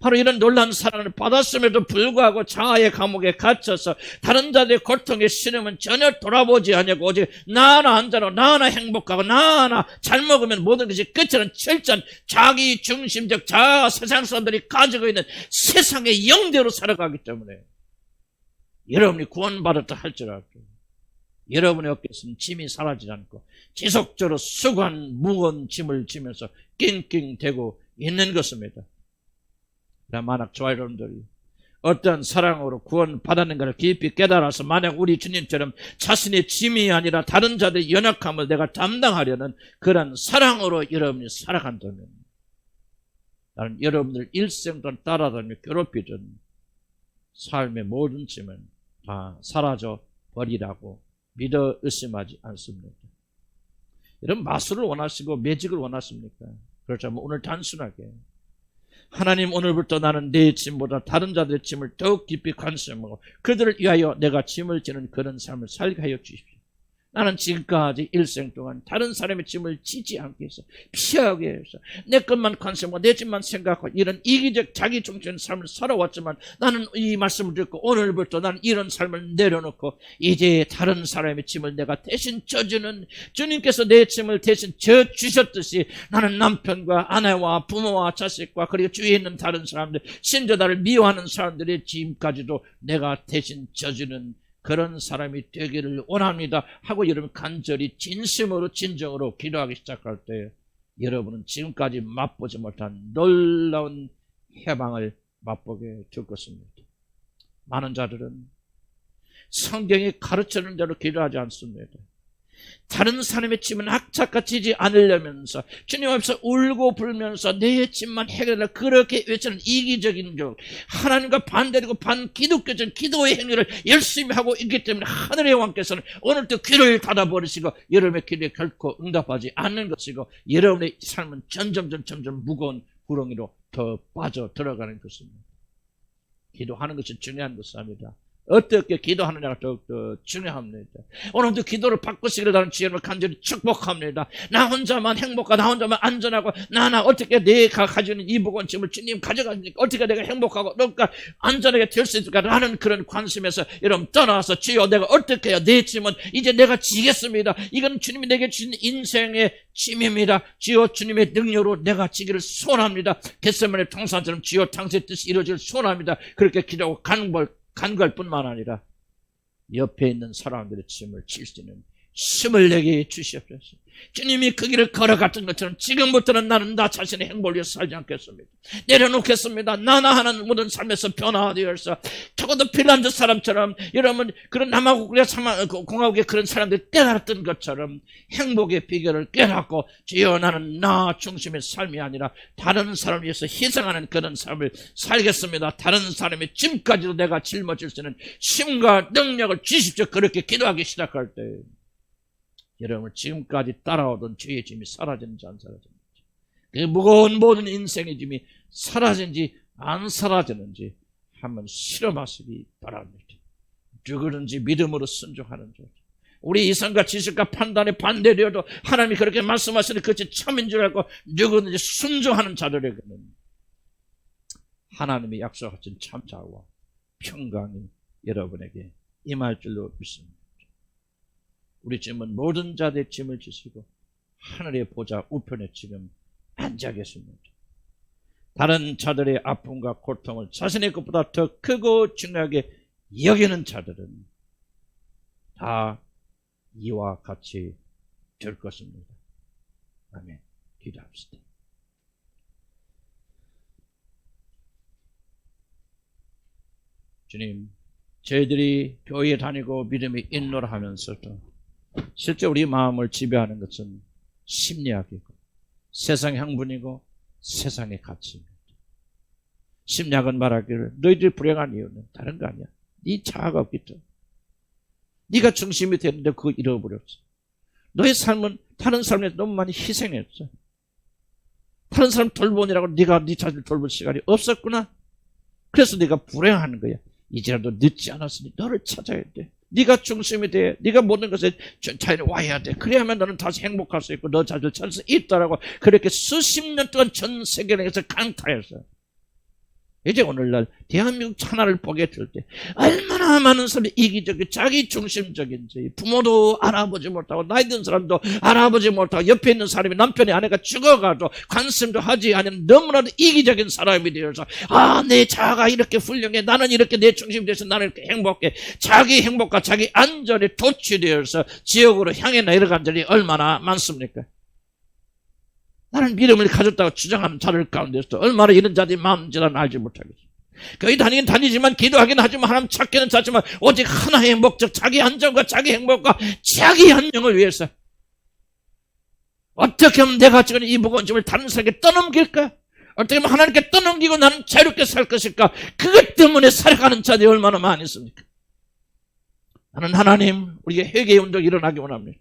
바로 이런 놀라운 사랑을 받았음에도 불구하고 자아의 감옥에 갇혀서 다른 자들의 고통에 신음은 전혀 돌아보지 않고 오직 나 하나 앉아라, 나 하나 행복하고 나 하나 잘 먹으면 모든 것이 끝이라는 철저한 자기 중심적 자아, 세상 사람들이 가지고 있는 세상의 영대로 살아가기 때문에 여러분이 구원받았다 할지라도 여러분의 어깨에서는 짐이 사라지지 않고 지속적으로 수고한 무거운 짐을 지면서 낑낑대고 있는 것입니다. 만약 저와 여러분들이 어떤 사랑으로 구원받았는가를 깊이 깨달아서 만약 우리 주님처럼 자신의 짐이 아니라 다른 자들의 연약함을 내가 담당하려는 그런 사랑으로 여러분이 살아간다면 나는 여러분들 일생 동안 따라다니며 괴롭히던 삶의 모든 짐은 다 사라져 버리라고 믿어 의심하지 않습니다. 여러분 마술을 원하시고 매직을 원하십니까? 그렇다면 오늘 단순하게 하나님 오늘부터 나는 내 짐보다 다른 자들의 짐을 더욱 깊이 관심하고 그들을 위하여 내가 짐을 지는 그런 삶을 살게 하여 주십시오. 나는 지금까지 일생 동안 다른 사람의 짐을 지지 않게 해서 피하게 해서 내 것만 관심하고 내 짐만 생각하고 이런 이기적 자기 중심의 삶을 살아왔지만 나는 이 말씀을 듣고 오늘부터 나는 이런 삶을 내려놓고 이제 다른 사람의 짐을 내가 대신 져주는 주님께서 내 짐을 대신 져주셨듯이 나는 남편과 아내와 부모와 자식과 그리고 주위에 있는 다른 사람들 심지어 나를 미워하는 사람들의 짐까지도 내가 대신 져주는 그런 사람이 되기를 원합니다 하고 여러분 간절히 진심으로 진정으로 기도하기 시작할 때 여러분은 지금까지 맛보지 못한 놀라운 해방을 맛보게 될 것입니다. 많은 자들은 성경이 가르치는 대로 기도하지 않습니다. 다른 사람의 짐은 악착같이지 않으려면서 주님 앞에서 울고 불면서 내 짐만 해결하려 그렇게 외치는 이기적인 적 하나님과 반대되고 반기독교적인 기도의 행위를 열심히 하고 있기 때문에 하늘의 왕께서는 오늘도 귀를 닫아버리시고 여러분의 기도에 결코 응답하지 않는 것이고 여러분의 삶은 점점 무거운 구렁이로 더 빠져 들어가는 것입니다. 기도하는 것이 중요한 것이 아니라 어떻게 기도하느냐가 더욱더 중요합니다. 오늘도 기도를 바꾸시기를 나는 주님을 간절히 축복합니다. 나 혼자만 행복하고 나 혼자만 안전하고 나 어떻게 내가 가지고 있는 이 무거운 짐을 주님 가져가십니까? 어떻게 내가 행복하고 그러니까 안전하게 될 수 있을까? 라는 그런 관심에서 여러분 떠나서 주여 내가 어떻게 해야 내 짐은 이제 내가 지겠습니다. 이건 주님이 내게 주신 인생의 짐입니다. 주여 주님의 능력으로 내가 지기를 소원합니다. 겟세마네 통산처럼 주여 당신의 뜻이 이루어지기를 소원합니다. 그렇게 기도하고 간구할 뿐만 아니라 옆에 있는 사람들의 짐을 질 수 있는 힘을 내게 주시옵소서. 주님이 그 길을 걸어갔던 것처럼 지금부터는 나는 나 자신의 행복을 위해서 살지 않겠습니다. 내려놓겠습니다. 나나 하는 모든 삶에서 변화되어서 적어도 핀란드 사람처럼 여러분 그런 남하고 공화국의 그런 사람들이 깨달았던 것처럼 행복의 비결을 깨닫고 주여 나는 나 중심의 삶이 아니라 다른 사람을 위해서 희생하는 그런 삶을 살겠습니다. 다른 사람의 짐까지도 내가 짊어질 수 있는 힘과 능력을 주십시오. 그렇게 기도하기 시작할 때 여러분 지금까지 따라오던 죄의 짐이 사라지는지 안 사라지는지 그 무거운 모든 인생의 짐이 사라지는지 안 사라지는지 한번 실험하시기 바랍니다. 누구든지 믿음으로 순종하는 자 우리 이성과 지식과 판단에 반대되어도 하나님이 그렇게 말씀하시는 그것이 참인 줄 알고 누구든지 순종하는 자들에게는 하나님이 약속하신 참자와 평강이 여러분에게 임할 줄로 믿습니다. 우리 짐은 모든 자들의 짐을 지시고 하늘의 보좌 우편에 지금 앉아 계십니다. 다른 자들의 아픔과 고통을 자신의 것보다 더 크고 중요하게 여기는 자들은 다 이와 같이 될 것입니다. 아멘. 기도합시다. 주님, 저희들이 교회에 다니고 믿음이 있노라 하면서도 실제 우리 마음을 지배하는 것은 심리학이고 세상의 학문이고 세상의 가치입니다. 심리학은 말하기를 너희들이 불행한 이유는 다른 거 아니야. 네 자아가 없기 때문에. 네가 중심이 되는데 그거 잃어버렸어. 너의 삶은 다른 사람에 너무 많이 희생했어. 다른 사람 돌보느라고 네가 네 자신을 돌볼 시간이 없었구나. 그래서 네가 불행하는 거야. 이제라도 늦지 않았으니 너를 찾아야 돼. 네가 중심이 돼. 네가 모든 것에 자연이 와야 돼. 그래야만 너는 다시 행복할 수 있고 너 자신을 찾을 수 있다라고 그렇게 수십 년 동안 전 세계에서 강타했어요. 이제 오늘날 대한민국 하나를 보게 될 때 얼마나 많은 사람이 이기적이 자기 중심적인지 부모도 알아보지 못하고 나이 든 사람도 알아보지 못하고 옆에 있는 사람이 남편이 아내가 죽어가도 관심도 하지 않으면 너무나도 이기적인 사람이 되어서 내 자아가 이렇게 훌륭해 나는 이렇게 내 중심이 돼서 나는 이렇게 행복해 자기 행복과 자기 안전에 도취되어서 지옥으로 향해 내려간 적이 얼마나 많습니까? 나는 믿음을 가졌다고 주장하는 자들 가운데서 얼마나 이런 자들이 마음지라는 알지 못하겠어. 거기 다니긴 다니지만 기도하긴 하지만 하나님 찾기는 찾지만 오직 하나의 목적 자기 안전과 자기 행복과 자기 안녕을 위해서 어떻게 하면 내가 지금 이 무거운 짐을 다른 사람에게 떠넘길까? 어떻게 하면 하나님께 떠넘기고 나는 자유롭게 살 것일까? 그것 때문에 살아가는 자들이 얼마나 많이 있습니까? 나는 하나님 우리에게 회개의 운동이 일어나기 원합니다.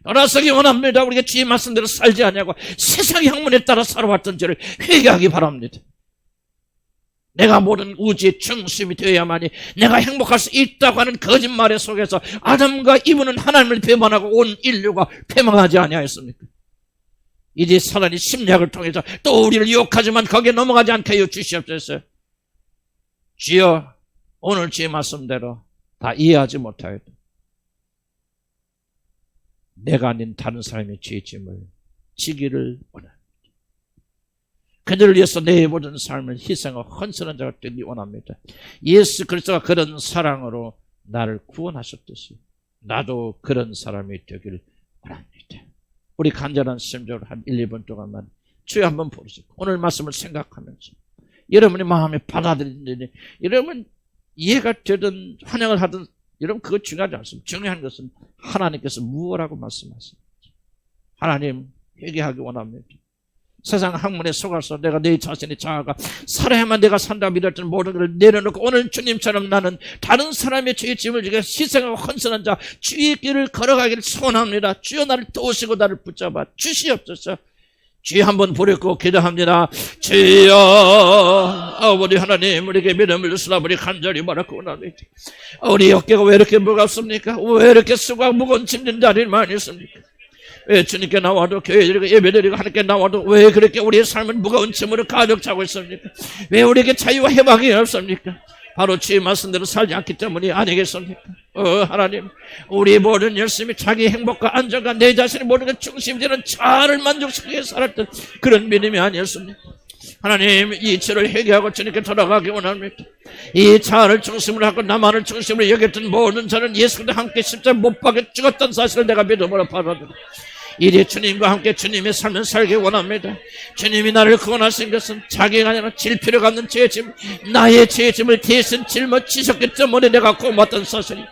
돌아서기 원합니다. 우리가 주의 말씀대로 살지 않냐고 세상의 학문에 따라 살아왔던 죄를 회개하기 바랍니다. 내가 모든 우주의 중심이 되어야만이 내가 행복할 수 있다고 하는 거짓말의 속에서 아담과 이브는 하나님을 배반하고 온 인류가 패망하지 아니하였습니까? 이제 사단이 심리학을 통해서 또 우리를 유혹하지만 거기에 넘어가지 않게 하여 주시옵소서. 주여 오늘 주의 말씀대로 다 이해하지 못하였다. 내가 아닌 다른 사람의 죄의 짐을 지기를 원합니다. 그들을 위해서 내 모든 삶을 희생하고 헌신한 자가 되기 원합니다. 예수 그리스도가 그런 사랑으로 나를 구원하셨듯이 나도 그런 사람이 되길 원합니다. 우리 간절한 심정으로 한 1, 2분 동안만 주여 한번 부르시고 오늘 말씀을 생각하면서 여러분의 마음에 받아들이는 여러분 이해가 되든 환영을 하든 여러분 그거 중요하지 않습니다. 중요한 것은 하나님께서 무엇이라고 말씀하십니까? 하나님 회개하기 원합니다. 세상 학문에 속아서 내가 내 자신의 자아가 살아야만 내가 산다 믿었던 모든 걸 내려놓고 오늘 주님처럼 나는 다른 사람의 죄의 짐을 지고 희생하고 헌신한 자 주의 길을 걸어가기를 소원합니다. 주여 나를 도우시고 나를 붙잡아 주시옵소서. 주여 한번 부르고 기도합니다. 주여 아버지 하나님 우리에게 믿음을 주시라. 우리 간절히 말하고 원합니다. 우리 어깨가 왜 이렇게 무겁습니까? 왜 이렇게 수고하고 무거운 짐진 자리를 많이 있습니까? 왜 주님께 나와도 교회드리고 예배드리고 하나님께 나와도 왜 그렇게 우리의 삶은 무거운 짐으로 가득 차고 있습니까? 왜 우리에게 자유와 해방이 없습니까? 바로 주의 말씀대로 살지 않기 때문이 아니겠습니까? 하나님 우리 모든 열심히 자기 행복과 안정과 내 자신의 모든 것 중심이 되는 자아를 만족시키게 살았던 그런 믿음이 아니었습니까? 하나님 이 죄를 회개하고 주님께 돌아가기 원합니다. 이 자아를 중심으로 하고 나만을 중심으로 여겼던 모든 자는 예수님과 함께 십자가에 못 박혀 죽었던 사실을 내가 믿음으로 받아들여 이제 주님과 함께 주님의 삶을 살기 원합니다. 주님이 나를 구원하신 것은 자기가 아니라 질 필요가 없는 죄의 짐 나의 죄의 짐을 대신 짊어지셨기 때문에 내가 구원받던 사실이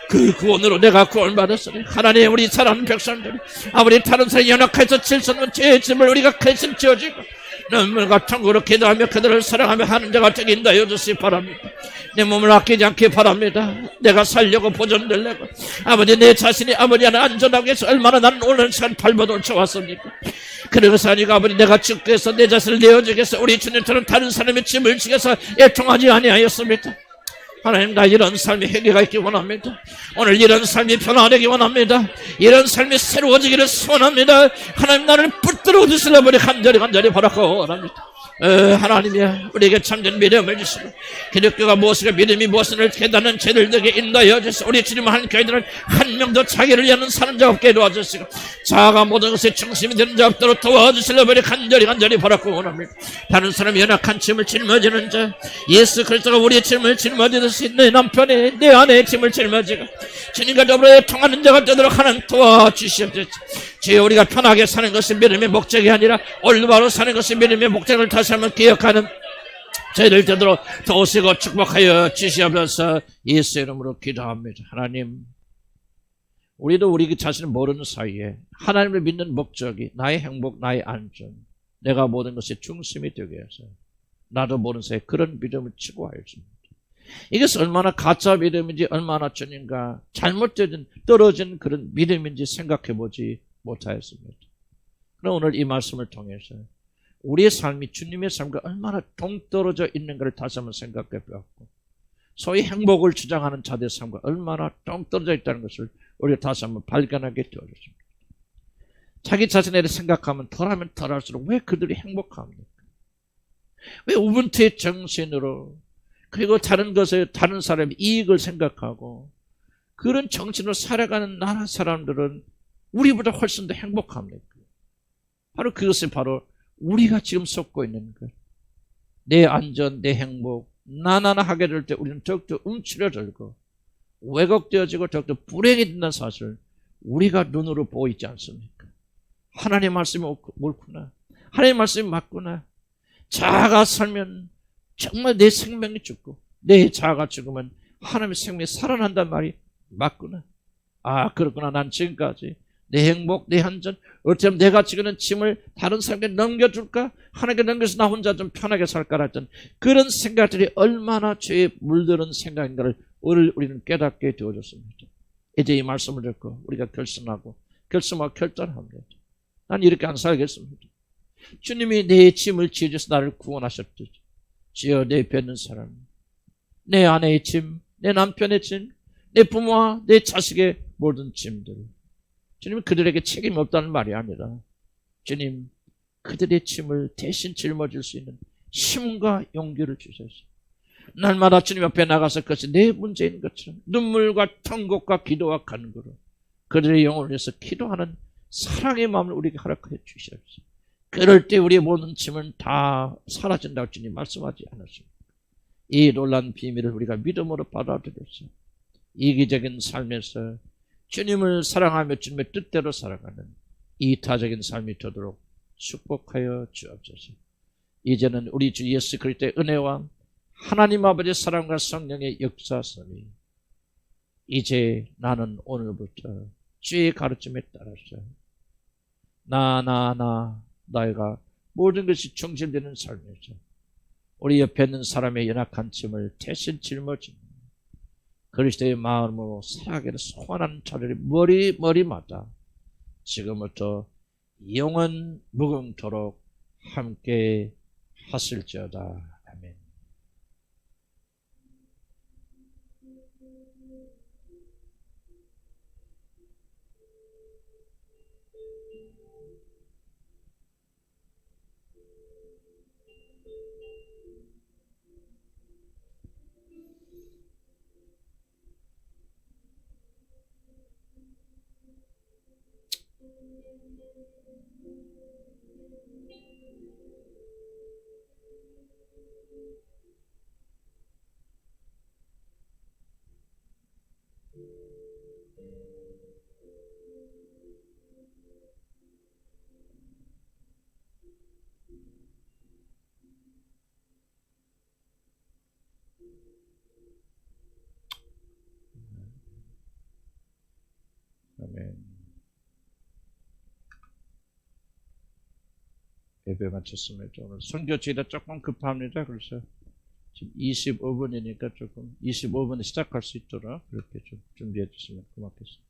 그 구원으로 내가 구원받았으니 하나님 우리 사랑하는 백성들이 아버지 다른 사람이 연약해서 질 수 없는 죄의 짐을 우리가 대신 지어지고 눈물과 통으로 기도하며 그들을 사랑하며 하는 자가 되게 인도하여 주시기 바랍니다. 내 몸을 아끼지 않기 바랍니다. 내가 살려고 보존되려고 아버지 내 자신이 아버지 안에 안전하게 해서 얼마나 나는 오늘 시간 발버둥 쳐왔습니까? 그래서 아니가 아버지 내가 죽게 해서 내 자신을 내어주게 해서 우리 주님처럼 다른 사람의 짐을 지게서 애통하지 아니하였습니까? 하나님 나 이런 삶이 회개가 있기 원합니다. 오늘 이런 삶이 변화되기 원합니다. 이런 삶이 새로워지기를 소원합니다. 하나님 나를 붙들어 주시려고 간절히 바라고 원합니다. 하나님이야 우리에게 참된 믿음을 주시고 기독교가 무엇이고 믿음이 무엇을 깨닫는 죄들에게 인도하여 주시고 우리 주님 한 교회들은 한 명도 자기를 위하는 사는 자 없게 도와주시고 자아가 모든 것의 중심이 되는 자 없도록 도와주시려고 간절히 바라고 원합니다. 다른 사람이 연약한 짐을 짊어지는 자 예수 그리스도가 우리의 짐을 짊어지듯이 내 남편의 내 아내의 짐을 짊어지고 주님과 더불어 통하는 자가 되도록 하는 도와주시옵소서. 주여 우리가 편하게 사는 것이 믿음의 목적이 아니라 올바로 사는 것이 믿음의 목적을 다시 한번 기억하는 저희들 되도록 도우시고 축복하여 주시옵소서. 예수 이름으로 기도합니다. 하나님 우리도 우리 자신을 모르는 사이에 하나님을 믿는 목적이 나의 행복 나의 안전 내가 모든 것의 중심이 되게 해서 나도 모르는 사이에 그런 믿음을 추구하였습니다. 이것이 얼마나 가짜 믿음인지 얼마나 주님과 잘못된 떨어진 그런 믿음인지 생각해보지 못하였습니다. 그럼 오늘 이 말씀을 통해서 우리의 삶이 주님의 삶과 얼마나 동떨어져 있는가를 다시 한번 생각해 보았고 소위 행복을 주장하는 자들의 삶과 얼마나 좀 떨어져 있다는 것을 우리가 다시 한번 발견하게 되어졌습니다. 자기 자신에 대해 생각하면 덜하면 덜할수록 왜 그들이 행복합니까? 왜 우분투의 정신으로, 그리고 다른 것에 다른 사람의 이익을 생각하고 그런 정신으로 살아가는 나라 사람들은 우리보다 훨씬 더 행복합니까? 바로 그것이 바로 우리가 지금 쏟고 있는 것. 내 안전, 내 행복, 나나나 하게 될 때 우리는 더욱더 움츠러들고 왜곡되어지고 더욱더 불행이 된다는 사실을 우리가 눈으로 보이지 않습니까? 하나님의 말씀이 옳구나. 하나님의 말씀이 맞구나. 자아가 살면 정말 내 생명이 죽고 내 자아가 죽으면 하나님의 생명이 살아난단 말이 맞구나. 아, 그렇구나. 난 지금까지 내 행복, 내 안전, 어쩌면 내가 지고 있는 짐을 다른 사람에게 넘겨줄까? 하나님께 넘겨서 나 혼자 좀 편하게 살까? 했던 그런 생각들이 얼마나 죄에 물드는 생각인가를 우리는 깨닫게 되어졌습니다. 이제 이 말씀을 듣고 우리가 결심하고 결단합니다. 난 이렇게 안 살겠습니다. 주님이 내 짐을 지어줘서 나를 구원하셨듯이 주여 내 뵙는 사람, 내 아내의 짐, 내 남편의 짐, 내 부모와 내 자식의 모든 짐들, 주님은 그들에게 책임이 없다는 말이 아니라 주님 그들의 짐을 대신 짊어질 수 있는 힘과 용기를 주셔서 날마다 주님 앞에 나가서 그것이 내 문제인 것처럼 눈물과 통곡과 기도와 간구로 그들의 영혼을 위해서 기도하는 사랑의 마음을 우리에게 허락해 주시옵소서. 그럴 때 우리의 모든 짐은 다 사라진다고 주님 말씀하지 않았습니까? 이 놀라운 비밀을 우리가 믿음으로 받아들여서 이기적인 삶에서 주님을 사랑하며 주님의 뜻대로 살아가는 이타적인 삶이 되도록 축복하여 주옵소서. 이제는 우리 주 예수 그리스도의 은혜와 하나님 아버지의 사랑과 성령의 역사선이 이제 나는 오늘부터 주의 가르침에 따라서 나가 모든 것이 충실되는 삶에서 우리 옆에 있는 사람의 연약한 짐을 대신 짊어지는 그리스도의 마음으로 살아가기를 소원하는 자들이 머리마다 지금부터 영원 무궁토록 함께 하실지어다. 아멘. 아멘. 예배 마쳤습니다. 오늘 선교 지휘가 조금 급합니다. 그래서 지금 25분이니까 조금 25분에 시작할 수 있도록 그렇게 좀 준비해 주시면 고맙겠습니다.